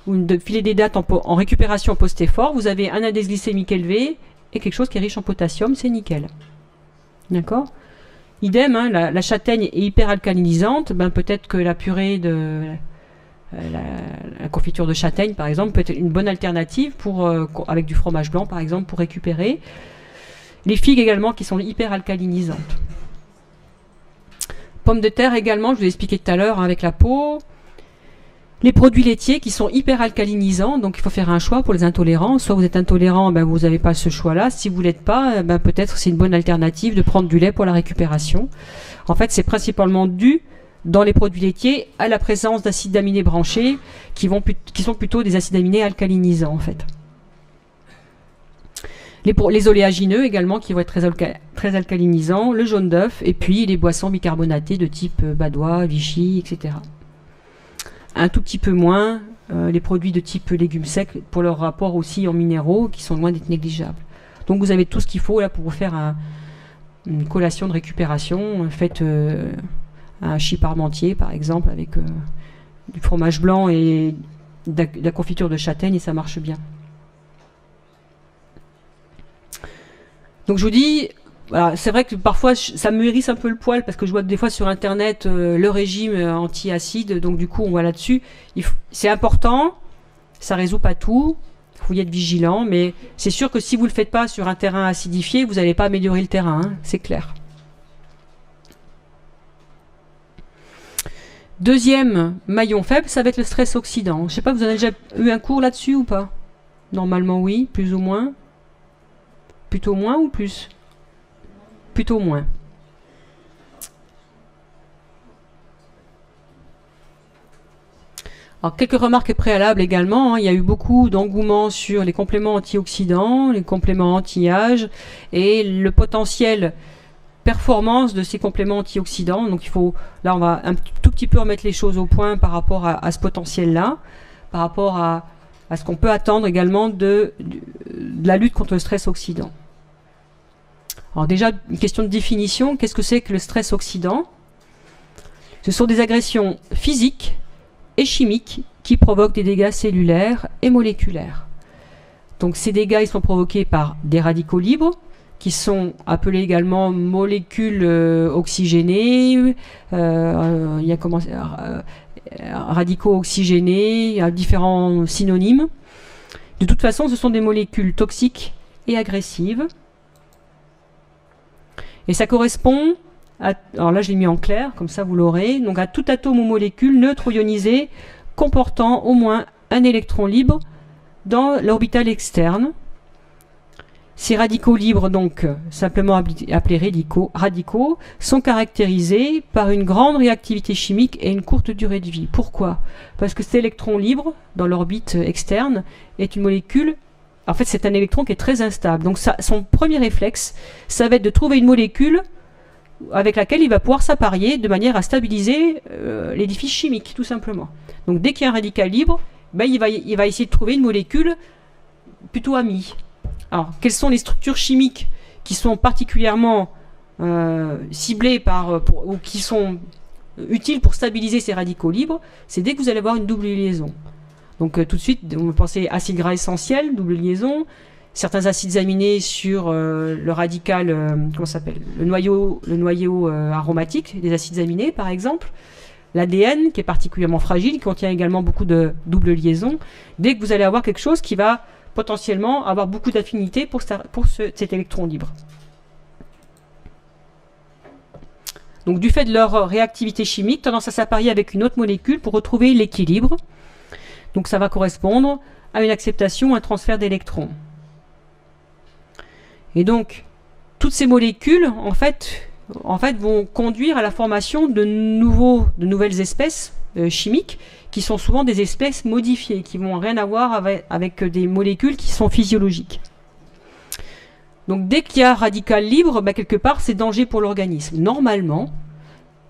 ou de filer des dattes en récupération post-effort, vous avez un index glycémique élevé et quelque chose qui est riche en potassium, c'est nickel. D'accord ? Idem, hein, la châtaigne est hyper alcalinisante, ben peut-être que la purée de la confiture de châtaigne, par exemple, peut être une bonne alternative pour, avec du fromage blanc, par exemple, pour récupérer. Les figues également qui sont hyper alcalinisantes. Pommes de terre également, je vous ai expliqué tout à l'heure hein, avec la peau. Les produits laitiers qui sont hyper alcalinisants, donc il faut faire un choix pour les intolérants. Soit vous êtes intolérant, ben vous n'avez pas ce choix-là. Si vous ne l'êtes pas, ben peut-être c'est une bonne alternative de prendre du lait pour la récupération. En fait, c'est principalement dû dans les produits laitiers à la présence d'acides aminés branchés qui sont plutôt des acides aminés alcalinisants en fait. Les oléagineux également qui vont être très alcalinisants, le jaune d'œuf et puis les boissons bicarbonatées de type Badois, Vichy, etc. Un tout petit peu moins les produits de type légumes secs pour leur rapport aussi en minéraux qui sont loin d'être négligeables. Donc vous avez tout ce qu'il faut là pour vous faire une collation de récupération. Faites un chip parmentier par exemple avec du fromage blanc et de la confiture de châtaigne et ça marche bien. Donc je vous dis, voilà, c'est vrai que parfois ça me hérisse un peu le poil parce que je vois des fois sur internet le régime anti-acide, donc du coup on voit là-dessus. C'est important, ça résout pas tout, il faut y être vigilant, mais c'est sûr que si vous le faites pas sur un terrain acidifié, vous n'allez pas améliorer le terrain, hein, c'est clair. Deuxième maillon faible, ça va être le stress oxydant. Je sais pas, vous en avez déjà eu un cours là-dessus ou pas? Normalement oui, plus ou moins. Plutôt moins ou plus? Plutôt moins. Alors, quelques remarques préalables également. Hein. Il y a eu beaucoup d'engouement sur les compléments antioxydants, les compléments anti-âge et le potentiel performance de ces compléments antioxydants. Donc, il faut, là, on va un tout petit peu remettre les choses au point par rapport à ce potentiel-là, par rapport à ce qu'on peut attendre également de la lutte contre le stress oxydant. Alors déjà, une question de définition, qu'est-ce que c'est que le stress oxydant? Ce sont des agressions physiques et chimiques qui provoquent des dégâts cellulaires et moléculaires. Donc ces dégâts ils sont provoqués par des radicaux libres, qui sont appelés également molécules oxygénées, il y a radicaux oxygénés, il y a différents synonymes. De toute façon, ce sont des molécules toxiques et agressives. Et ça correspond à, alors là je l'ai mis en clair, comme ça vous l'aurez, donc à tout atome ou molécule neutre ou ionisé comportant au moins un électron libre dans l'orbital externe. Ces radicaux libres, donc simplement appelés radicaux, sont caractérisés par une grande réactivité chimique et une courte durée de vie. Pourquoi? Parce que cet électron libre dans l'orbite externe est une molécule. En fait, c'est un électron qui est très instable. Donc, son premier réflexe, ça va être de trouver une molécule avec laquelle il va pouvoir s'apparier de manière à stabiliser l'édifice chimique, tout simplement. Donc, dès qu'il y a un radical libre, ben, il va essayer de trouver une molécule plutôt amie. Alors, quelles sont les structures chimiques qui sont particulièrement ciblées ou qui sont utiles pour stabiliser ces radicaux libres? C'est dès que vous allez avoir une double liaison. Donc tout de suite, on va penser acide gras essentiel, double liaison, certains acides aminés sur le radical, comment ça s'appelle, le noyau aromatique des acides aminés par exemple, l'ADN qui est particulièrement fragile, qui contient également beaucoup de double liaisons. Dès que vous allez avoir quelque chose qui va potentiellement avoir beaucoup d'affinité pour cet électron libre. Donc du fait de leur réactivité chimique, tendance à s'apparier avec une autre molécule pour retrouver l'équilibre. Donc ça va correspondre à une acceptation ou un transfert d'électrons. Et donc, toutes ces molécules, en fait, vont conduire à la formation de nouvelles espèces chimiques, qui sont souvent des espèces modifiées, qui n'ont rien à voir avec des molécules qui sont physiologiques. Donc dès qu'il y a radical libre, quelque part c'est danger pour l'organisme. Normalement,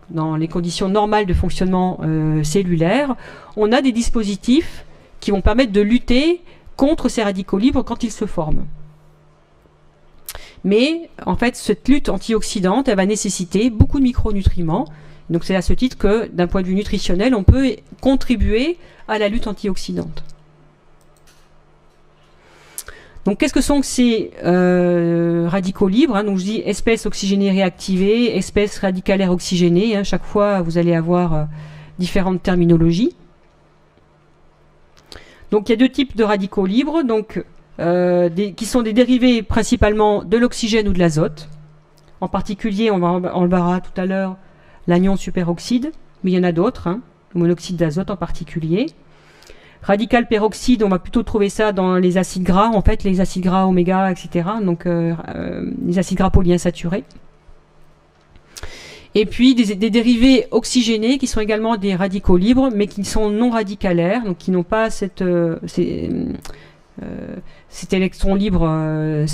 dans les conditions normales de fonctionnement cellulaire, on a des dispositifs qui vont permettre de lutter contre ces radicaux libres quand ils se forment. Mais en fait, cette lutte antioxydante, elle va nécessiter beaucoup de micronutriments. Donc c'est à ce titre que, d'un point de vue nutritionnel, on peut contribuer à la lutte antioxydante. Donc qu'est-ce que sont ces radicaux libres, hein? Donc je dis espèces oxygénées réactivées, espèces radicalaires oxygénées. Hein? Chaque fois, vous allez avoir différentes terminologies. Donc il y a deux types de radicaux libres, donc, qui sont des dérivés principalement de l'oxygène ou de l'azote. En particulier, on le verra tout à l'heure, l'anion superoxyde, mais il y en a d'autres, hein, le monoxyde d'azote en particulier. Radical peroxyde, on va plutôt trouver ça dans les acides gras, en fait, les acides gras oméga, etc. Donc, les acides gras polyinsaturés. Et puis, des dérivés oxygénés qui sont également des radicaux libres, mais qui sont non radicalaires, donc qui n'ont pas cet électron libre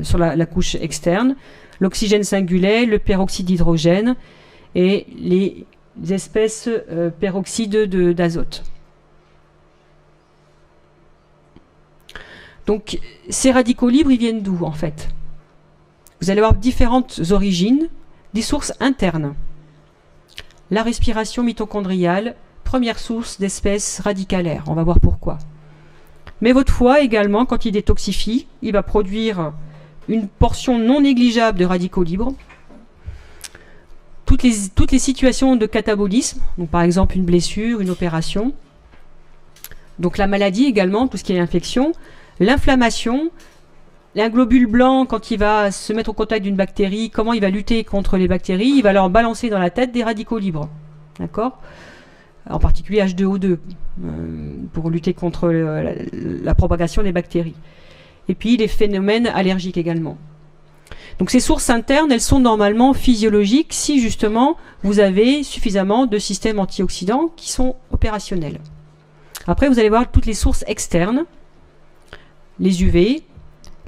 sur la couche externe. L'oxygène singulet, le peroxyde d'hydrogène et les espèces peroxydes d'azote. Donc, ces radicaux libres, ils viennent d'où, en fait? Vous allez avoir différentes origines, des sources internes. La respiration mitochondriale, première source d'espèces radicalaires. On va voir pourquoi. Mais votre foie, également, quand il détoxifie, il va produire une portion non négligeable de radicaux libres. Toutes les situations de catabolisme, donc par exemple une blessure, une opération. Donc la maladie également, tout ce qui est infection. L'inflammation, un globule blanc, quand il va se mettre au contact d'une bactérie, comment il va lutter contre les bactéries? Il va leur balancer dans la tête des radicaux libres. D'accord? En particulier H2O2, pour lutter contre la propagation des bactéries. Et puis les phénomènes allergiques également. Donc ces sources internes, elles sont normalement physiologiques si justement vous avez suffisamment de systèmes antioxydants qui sont opérationnels. Après, vous allez voir toutes les sources externes. Les UV,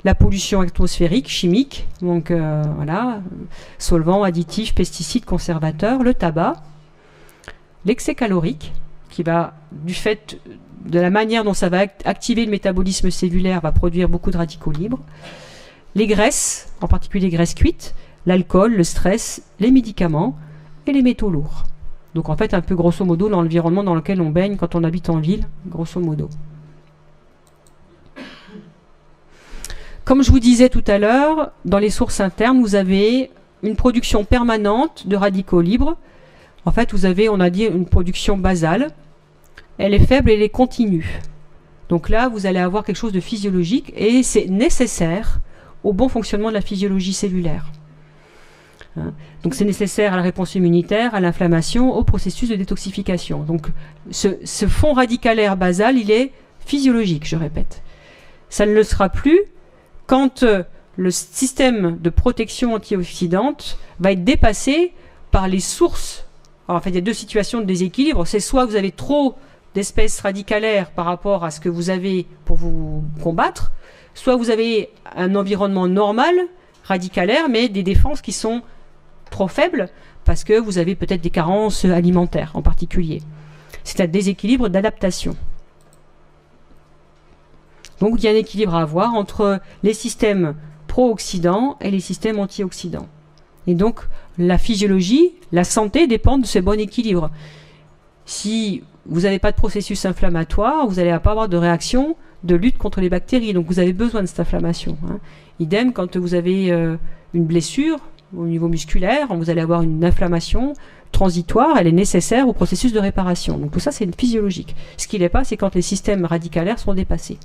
la pollution atmosphérique, chimique, donc voilà, solvants, additifs, pesticides, conservateurs, le tabac, l'excès calorique, qui va, du fait de la manière dont ça va activer le métabolisme cellulaire, va produire beaucoup de radicaux libres, les graisses, en particulier les graisses cuites, l'alcool, le stress, les médicaments et les métaux lourds. Donc en fait, un peu grosso modo, dans l'environnement dans lequel on baigne quand on habite en ville, grosso modo. Comme je vous disais tout à l'heure, dans les sources internes, vous avez une production permanente de radicaux libres. En fait, vous avez, on a dit, une production basale. Elle est faible et elle est continue. Donc là, vous allez avoir quelque chose de physiologique et c'est nécessaire au bon fonctionnement de la physiologie cellulaire. Hein? Donc c'est nécessaire à la réponse immunitaire, à l'inflammation, au processus de détoxification. Donc ce fond radicalaire basal, il est physiologique, je répète. Ça ne le sera plus quand le système de protection antioxydante va être dépassé par les sources. Alors, en fait, il y a deux situations de déséquilibre. C'est soit vous avez trop d'espèces radicalaires par rapport à ce que vous avez pour vous combattre, soit vous avez un environnement normal, radicalaire, mais des défenses qui sont trop faibles parce que vous avez peut-être des carences alimentaires en particulier. C'est un déséquilibre d'adaptation. Donc il y a un équilibre à avoir entre les systèmes pro-oxydants et les systèmes antioxydants. Et donc la physiologie, la santé dépend de ce bon équilibre. Si vous n'avez pas de processus inflammatoire, vous n'allez pas avoir de réaction de lutte contre les bactéries. Donc vous avez besoin de cette inflammation. Hein. Idem quand vous avez une blessure au niveau musculaire, vous allez avoir une inflammation transitoire, elle est nécessaire au processus de réparation. Donc tout ça c'est physiologique. Ce qui n'est pas, c'est quand les systèmes radicalaires sont dépassés.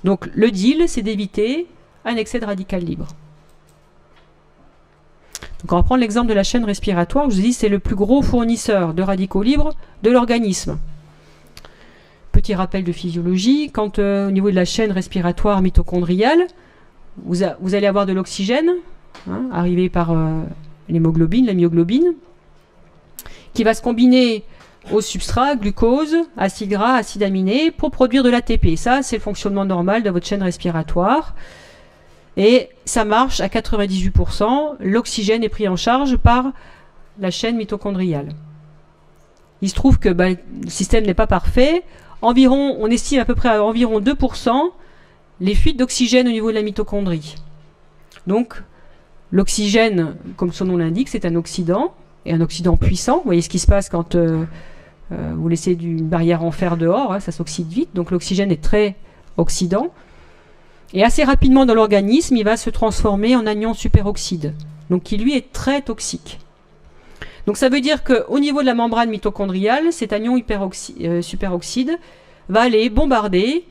Donc le deal, c'est d'éviter un excès de radical libre. Donc on va prendre l'exemple de la chaîne respiratoire. Je vous dis, c'est le plus gros fournisseur de radicaux libres de l'organisme. Petit rappel de physiologie, quand au niveau de la chaîne respiratoire mitochondriale, vous allez avoir de l'oxygène, arrivé par l'hémoglobine, la myoglobine, qui va se combiner au substrat, glucose, acide gras, acide aminé, pour produire de l'ATP. Ça, c'est le fonctionnement normal de votre chaîne respiratoire. Et ça marche à 98%. L'oxygène est pris en charge par la chaîne mitochondriale. Il se trouve que le système n'est pas parfait. On estime à peu près à environ 2% les fuites d'oxygène au niveau de la mitochondrie. Donc, l'oxygène, comme son nom l'indique, c'est un oxydant, et un oxydant puissant. Vous voyez ce qui se passe quand vous laissez une barrière en fer dehors, ça s'oxyde vite. Donc, l'oxygène est très oxydant. Et assez rapidement dans l'organisme, il va se transformer en anion superoxyde, donc qui lui est très toxique. Donc ça veut dire qu'au niveau de la membrane mitochondriale, cet anion superoxyde va aller bombarder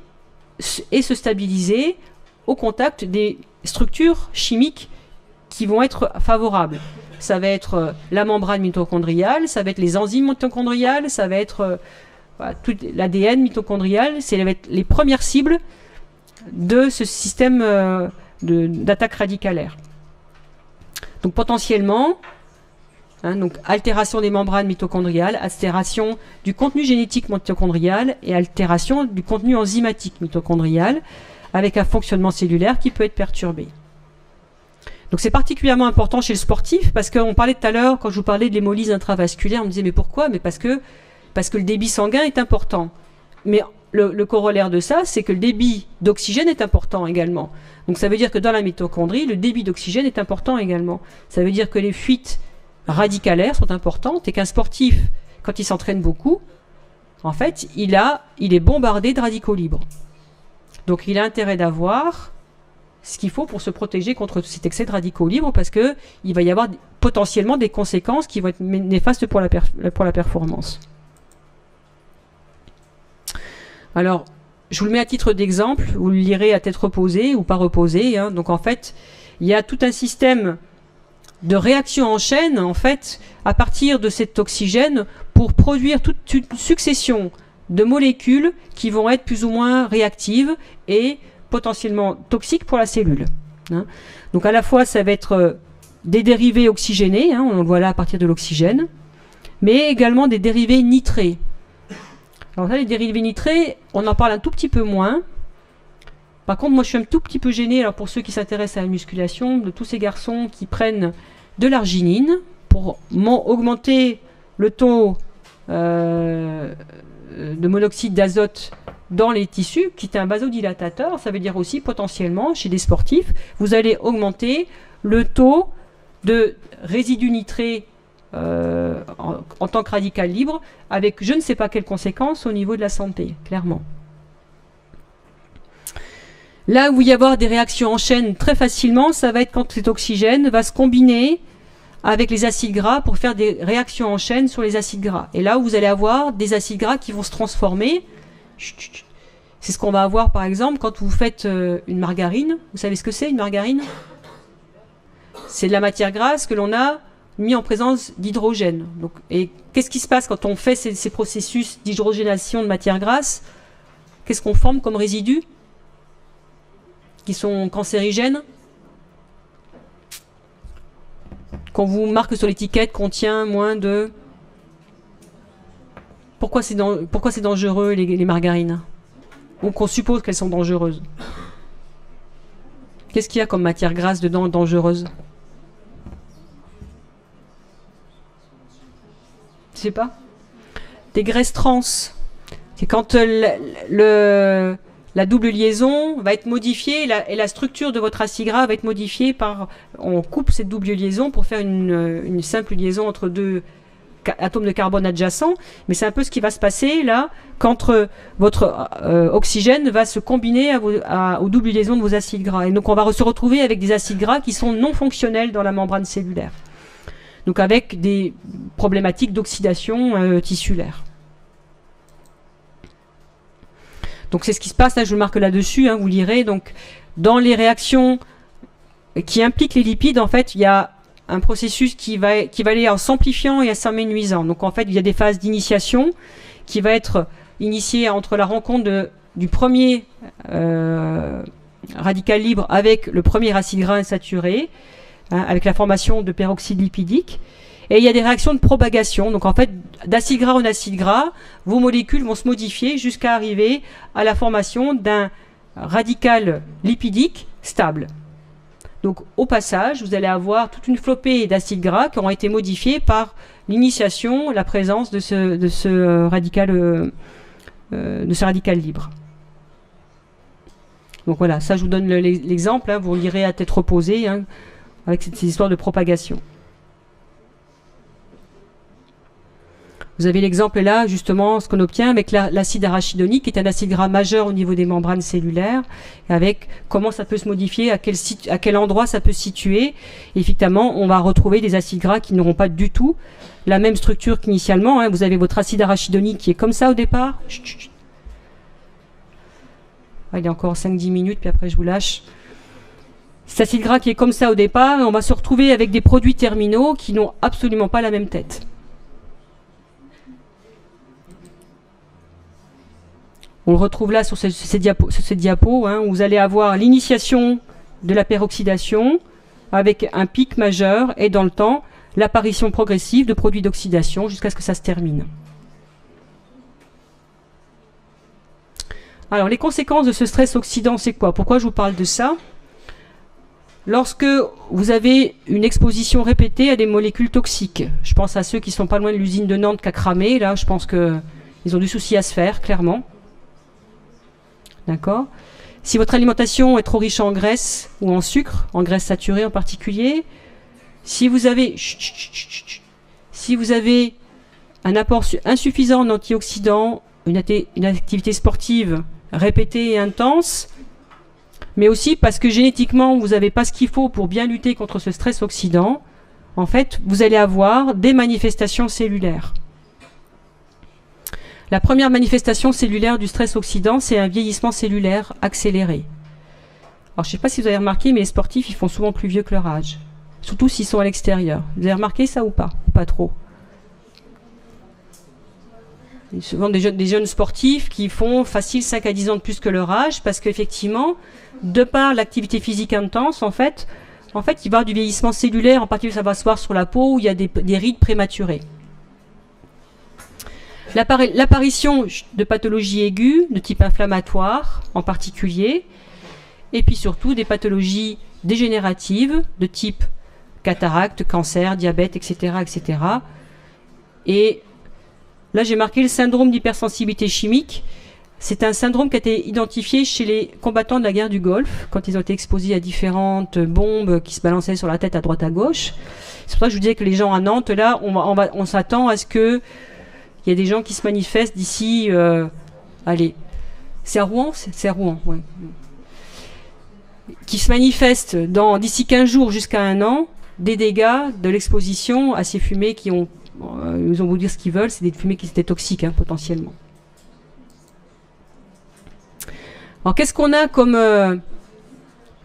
et se stabiliser au contact des structures chimiques qui vont être favorables. Ça va être la membrane mitochondriale, ça va être les enzymes mitochondriales, ça va être tout l'ADN mitochondrial, c'est les premières cibles de ce système d'attaque radicalaire. Donc potentiellement, donc altération des membranes mitochondriales, altération du contenu génétique mitochondrial et altération du contenu enzymatique mitochondrial avec un fonctionnement cellulaire qui peut être perturbé. Donc c'est particulièrement important chez le sportif parce qu'on parlait tout à l'heure, quand je vous parlais de l'hémolyse intravasculaire, on me disait mais pourquoi? Mais parce que le débit sanguin est important. Mais le corollaire de ça, c'est que le débit d'oxygène est important également. Donc ça veut dire que dans la mitochondrie, le débit d'oxygène est important également. Ça veut dire que les fuites radicalaires sont importantes et qu'un sportif, quand il s'entraîne beaucoup, en fait, il est bombardé de radicaux libres. Donc il a intérêt d'avoir ce qu'il faut pour se protéger contre cet excès de radicaux libres parce qu'il va y avoir potentiellement des conséquences qui vont être néfastes pour la performance. Alors, je vous le mets à titre d'exemple, vous le lirez à tête reposée ou pas reposée. Donc en fait, il y a tout un système de réaction en chaîne, en fait, à partir de cet oxygène pour produire toute une succession de molécules qui vont être plus ou moins réactives et potentiellement toxiques pour la cellule. Donc à la fois, ça va être des dérivés oxygénés, on le voit là à partir de l'oxygène, mais également des dérivés nitrés. Alors là, les dérivés nitrés, on en parle un tout petit peu moins. Par contre, moi, je suis un tout petit peu gênée, alors pour ceux qui s'intéressent à la musculation, de tous ces garçons qui prennent de l'arginine pour augmenter le taux de monoxyde d'azote dans les tissus, qui est un vasodilatateur. Ça veut dire aussi, potentiellement, chez des sportifs, vous allez augmenter le taux de résidus nitrés en tant que radical libre, avec je ne sais pas quelles conséquences au niveau de la santé, clairement. Là où il va y avoir des réactions en chaîne très facilement, ça va être quand cet oxygène va se combiner avec les acides gras pour faire des réactions en chaîne sur les acides gras. Et là où vous allez avoir des acides gras qui vont se transformer, c'est ce qu'on va avoir par exemple quand vous faites une margarine. Vous savez ce que c'est une margarine? C'est de la matière grasse que l'on a mis en présence d'hydrogène. Et qu'est-ce qui se passe quand on fait ces processus d'hydrogénation de matière grasse? Qu'est-ce qu'on forme comme résidus qui sont cancérigènes? Qu'on vous marque sur l'étiquette contient moins de... Pourquoi c'est dangereux les margarines? Ou qu'on suppose qu'elles sont dangereuses? Qu'est-ce qu'il y a comme matière grasse dedans dangereuse? Je sais pas. Des graisses trans. C'est quand la double liaison va être modifiée et la structure de votre acide gras va être modifiée par... On coupe cette double liaison pour faire une simple liaison entre deux atomes de carbone adjacents. Mais c'est un peu ce qui va se passer là quand votre oxygène va se combiner aux doubles liaisons de vos acides gras. Et donc on va se retrouver avec des acides gras qui sont non fonctionnels dans la membrane cellulaire. Donc avec des problématiques d'oxydation tissulaire. Donc c'est ce qui se passe, là je le marque là-dessus, hein, vous lirez. Donc dans les réactions qui impliquent les lipides, en fait, il y a un processus qui va aller en s'amplifiant et en s'amenuisant. Donc en fait, il y a des phases d'initiation qui va être initiée entre la rencontre du premier radical libre avec le premier acide gras insaturé, hein, avec la formation de peroxyde lipidique. Et il y a des réactions de propagation. Donc en fait, d'acide gras en acide gras, vos molécules vont se modifier jusqu'à arriver à la formation d'un radical lipidique stable. Donc au passage, vous allez avoir toute une flopée d'acides gras qui auront été modifiés par l'initiation, la présence de ce radical libre. Donc voilà, ça je vous donne l'exemple, hein, vous lirez à tête reposée, hein, avec ces histoires de propagation. Vous avez l'exemple là, justement, ce qu'on obtient avec l'acide arachidonique, qui est un acide gras majeur au niveau des membranes cellulaires, avec comment ça peut se modifier, à quel endroit ça peut se situer. Et effectivement, on va retrouver des acides gras qui n'auront pas du tout la même structure qu'initialement. Hein. Vous avez votre acide arachidonique qui est comme ça au départ. Chut, chut. Ah, il y a encore 5-10 minutes, puis après je vous lâche. Cet acide gras qui est comme ça au départ, on va se retrouver avec des produits terminaux qui n'ont absolument pas la même tête. On le retrouve là sur ces diapos, hein, où vous allez avoir l'initiation de la peroxydation avec un pic majeur et dans le temps, l'apparition progressive de produits d'oxydation jusqu'à ce que ça se termine. Alors, les conséquences de ce stress oxydant, c'est quoi? Pourquoi je vous parle de ça? Lorsque vous avez une exposition répétée à des molécules toxiques, je pense à ceux qui sont pas loin de l'usine de Nantes qui a cramé, là, je pense qu'ils ont du souci à se faire, clairement. D'accord? Si votre alimentation est trop riche en graisse ou en sucre, en graisse saturée en particulier, si vous avez un apport insuffisant en antioxydants, une activité sportive répétée et intense, mais aussi parce que génétiquement vous n'avez pas ce qu'il faut pour bien lutter contre ce stress oxydant, en fait, vous allez avoir des manifestations cellulaires. La première manifestation cellulaire du stress oxydant, c'est un vieillissement cellulaire accéléré. Alors, je ne sais pas si vous avez remarqué, mais les sportifs, ils font souvent plus vieux que leur âge. Surtout s'ils sont à l'extérieur. Vous avez remarqué ça ou pas? Pas trop. Il y a souvent des jeunes sportifs qui font facile 5 à 10 ans de plus que leur âge, parce qu'effectivement, de par l'activité physique intense, en fait, il va y avoir du vieillissement cellulaire, en particulier ça va se voir sur la peau, où il y a des rides prématurées. L'apparition de pathologies aiguës, de type inflammatoire en particulier, et puis surtout des pathologies dégénératives, de type cataracte, cancer, diabète, etc. etc. Et là, j'ai marqué le syndrome d'hypersensibilité chimique. C'est un syndrome qui a été identifié chez les combattants de la guerre du Golfe, quand ils ont été exposés à différentes bombes qui se balançaient sur la tête à droite à gauche. C'est pour ça que je vous disais que les gens à Nantes, là, on s'attend à ce que il y a des gens qui se manifestent d'ici... allez, c'est à Rouen? C'est à Rouen, ouais. Qui se manifestent d'ici 15 jours jusqu'à 1 an, des dégâts de l'exposition à ces fumées qui ont... ils ont beau dire ce qu'ils veulent, c'est des fumées qui étaient toxiques, hein, potentiellement. Alors, qu'est-ce qu'on a comme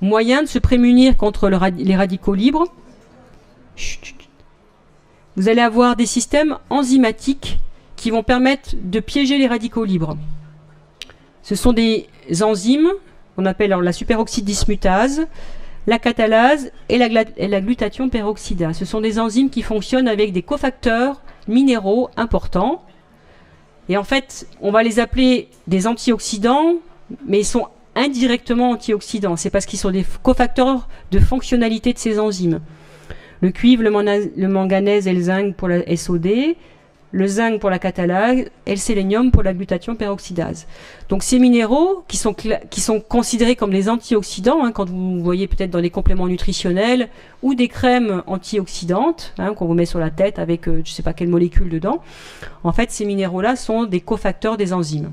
moyen de se prémunir contre les radicaux libres? Chut. Vous allez avoir des systèmes enzymatiques qui vont permettre de piéger les radicaux libres. Ce sont des enzymes qu'on appelle la superoxyde dismutase, la catalase et la glutathion peroxydase. Ce sont des enzymes qui fonctionnent avec des cofacteurs minéraux importants. Et en fait, on va les appeler des antioxydants, mais ils sont indirectement antioxydants. C'est parce qu'ils sont des cofacteurs de fonctionnalité de ces enzymes. Le cuivre, le manganèse et le zinc pour la SOD, le zinc pour la catalase et le sélénium pour la glutathion peroxydase. Donc ces minéraux qui sont considérés comme des antioxydants, hein, quand vous voyez peut-être dans des compléments nutritionnels ou des crèmes antioxydantes, hein, qu'on vous met sur la tête avec je ne sais pas quelle molécule dedans, en fait ces minéraux-là sont des cofacteurs des enzymes.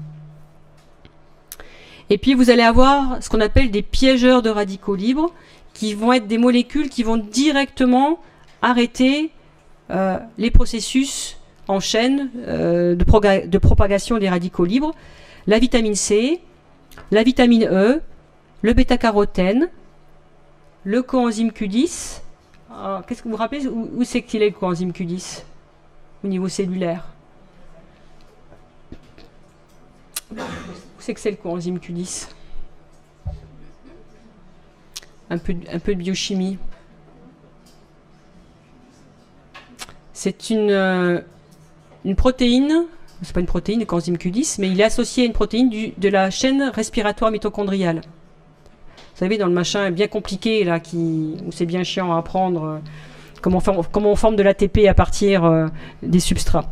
Et puis vous allez avoir ce qu'on appelle des piégeurs de radicaux libres, qui vont être des molécules qui vont directement arrêter les processus en chaîne de propagation des radicaux libres. La vitamine C, la vitamine E, le bêta-carotène, le coenzyme Q10. Qu'est-ce que vous vous rappelez où c'est qu'il est le coenzyme Q10 au niveau cellulaire? Où c'est que c'est le coenzyme Q10? Un peu de biochimie. C'est une protéine, c'est pas une protéine, le coenzyme Q10, mais il est associé à une protéine de la chaîne respiratoire mitochondriale. Vous savez, dans le machin bien compliqué, là, où c'est bien chiant à apprendre, comment on forme de l'ATP à partir des substrats.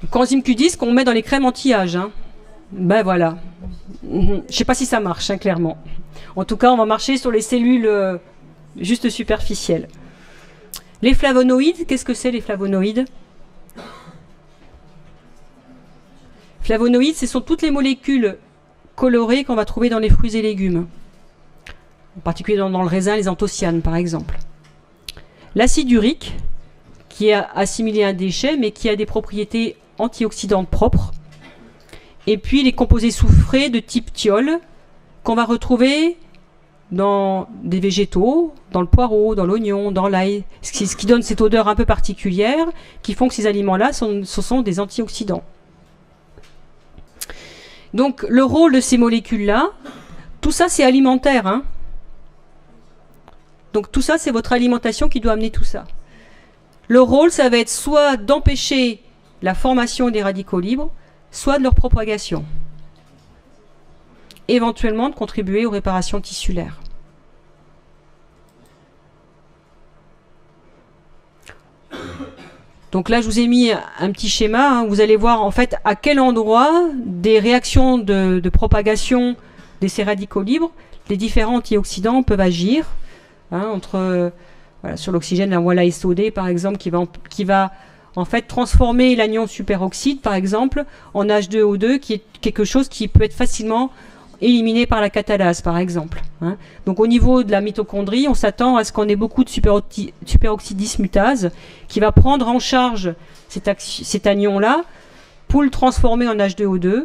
Le coenzyme Q10 qu'on met dans les crèmes anti-âge. Hein. Ben voilà. Je ne sais pas si ça marche, hein, clairement. En tout cas, on va marcher sur les cellules juste superficielles. Les flavonoïdes, qu'est-ce que c'est les flavonoïdes? Flavonoïdes, ce sont toutes les molécules colorées qu'on va trouver dans les fruits et légumes. En particulier dans le raisin, les anthocyanes par exemple. L'acide urique, qui est assimilé à un déchet, mais qui a des propriétés antioxydantes propres. Et puis les composés soufrés de type thiol, qu'on va retrouver dans des végétaux, dans le poireau, dans l'oignon, dans l'ail, ce qui donne cette odeur un peu particulière, qui font que ces aliments-là, ce sont des antioxydants. Donc le rôle de ces molécules-là, tout ça c'est alimentaire. Hein. Donc tout ça c'est votre alimentation qui doit amener tout ça. Le rôle, ça va être soit d'empêcher la formation des radicaux libres, soit de leur propagation. Éventuellement de contribuer aux réparations tissulaires. Donc là, je vous ai mis un petit schéma. Hein. Vous allez voir en fait à quel endroit des réactions de propagation de ces radicaux libres, les différents antioxydants peuvent agir. Hein, voilà, sur l'oxygène, la moelle SOD par exemple, qui va en fait transformer l'anion superoxyde par exemple en H2O2, qui est quelque chose qui peut être facilement éliminé par la catalase par exemple. Hein. Donc au niveau de la mitochondrie, on s'attend à ce qu'on ait beaucoup de superoxydismutase qui va prendre en charge cet anion-là pour le transformer en H2O2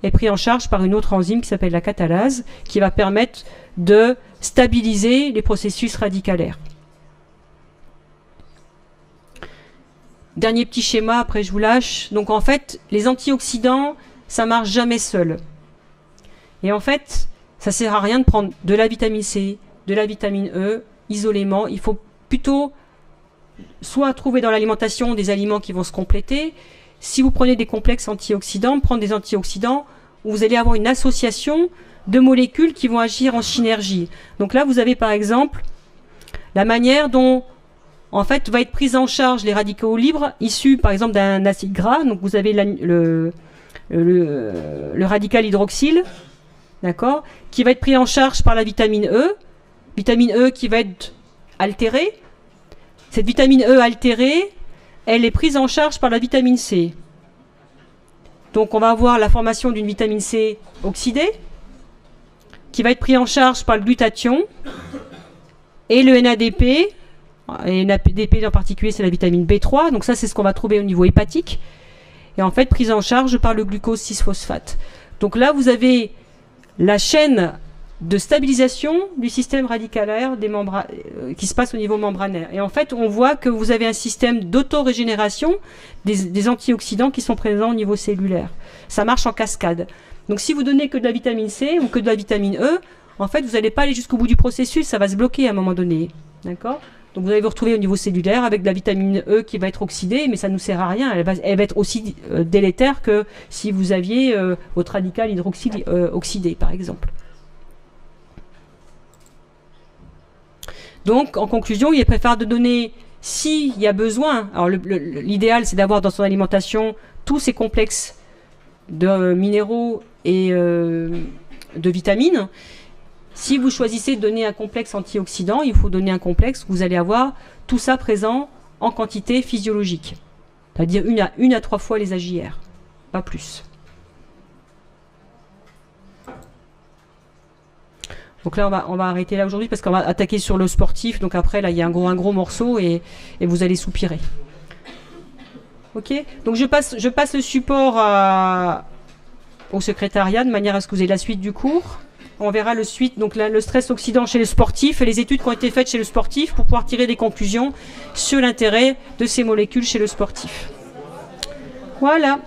et pris en charge par une autre enzyme qui s'appelle la catalase qui va permettre de stabiliser les processus radicalaires. Dernier petit schéma, après je vous lâche. Donc en fait, les antioxydants, ça marche jamais seul. Et en fait, ça sert à rien de prendre de la vitamine C, de la vitamine E, isolément. Il faut plutôt soit trouver dans l'alimentation des aliments qui vont se compléter. Si vous prenez des complexes antioxydants, prendre des antioxydants où vous allez avoir une association de molécules qui vont agir en synergie. Donc là, vous avez par exemple la manière dont en fait va être prise en charge les radicaux libres issus par exemple d'un acide gras. Donc vous avez le radical hydroxyle, d'accord, qui va être pris en charge par la vitamine E qui va être altérée. Cette vitamine E altérée, elle est prise en charge par la vitamine C. Donc on va avoir la formation d'une vitamine C oxydée, qui va être pris en charge par le glutathion, et le NADP, et NADP en particulier c'est la vitamine B3, donc ça c'est ce qu'on va trouver au niveau hépatique, et en fait prise en charge par le glucose 6-phosphate. Donc là vous avez la chaîne de stabilisation du système radicalaire qui se passe au niveau membranaire. Et en fait, on voit que vous avez un système d'autorégénération des antioxydants qui sont présents au niveau cellulaire. Ça marche en cascade. Donc si vous donnez que de la vitamine C ou que de la vitamine E, en fait, vous n'allez pas aller jusqu'au bout du processus, ça va se bloquer à un moment donné. D'accord ? Donc vous allez vous retrouver au niveau cellulaire avec de la vitamine E qui va être oxydée, mais ça ne nous sert à rien. Elle va être aussi délétère que si vous aviez votre radical hydroxyle oxydé, par exemple. Donc, en conclusion, il est préférable de donner, s'il y a besoin, alors l'idéal c'est d'avoir dans son alimentation tous ces complexes de minéraux et de vitamines. Si vous choisissez de donner un complexe antioxydant, il faut donner un complexe où vous allez avoir tout ça présent en quantité physiologique. C'est-à-dire une à 3 fois les AJR, pas plus. Donc là, on va arrêter là aujourd'hui parce qu'on va attaquer sur le sportif. Donc après, là, il y a un gros morceau et vous allez soupirer. Ok ? Donc je passe le support à au secrétariat de manière à ce que vous ayez la suite du cours. On verra le suite, donc le stress oxydant chez le sportif et les études qui ont été faites chez le sportif pour pouvoir tirer des conclusions sur l'intérêt de ces molécules chez le sportif. Voilà.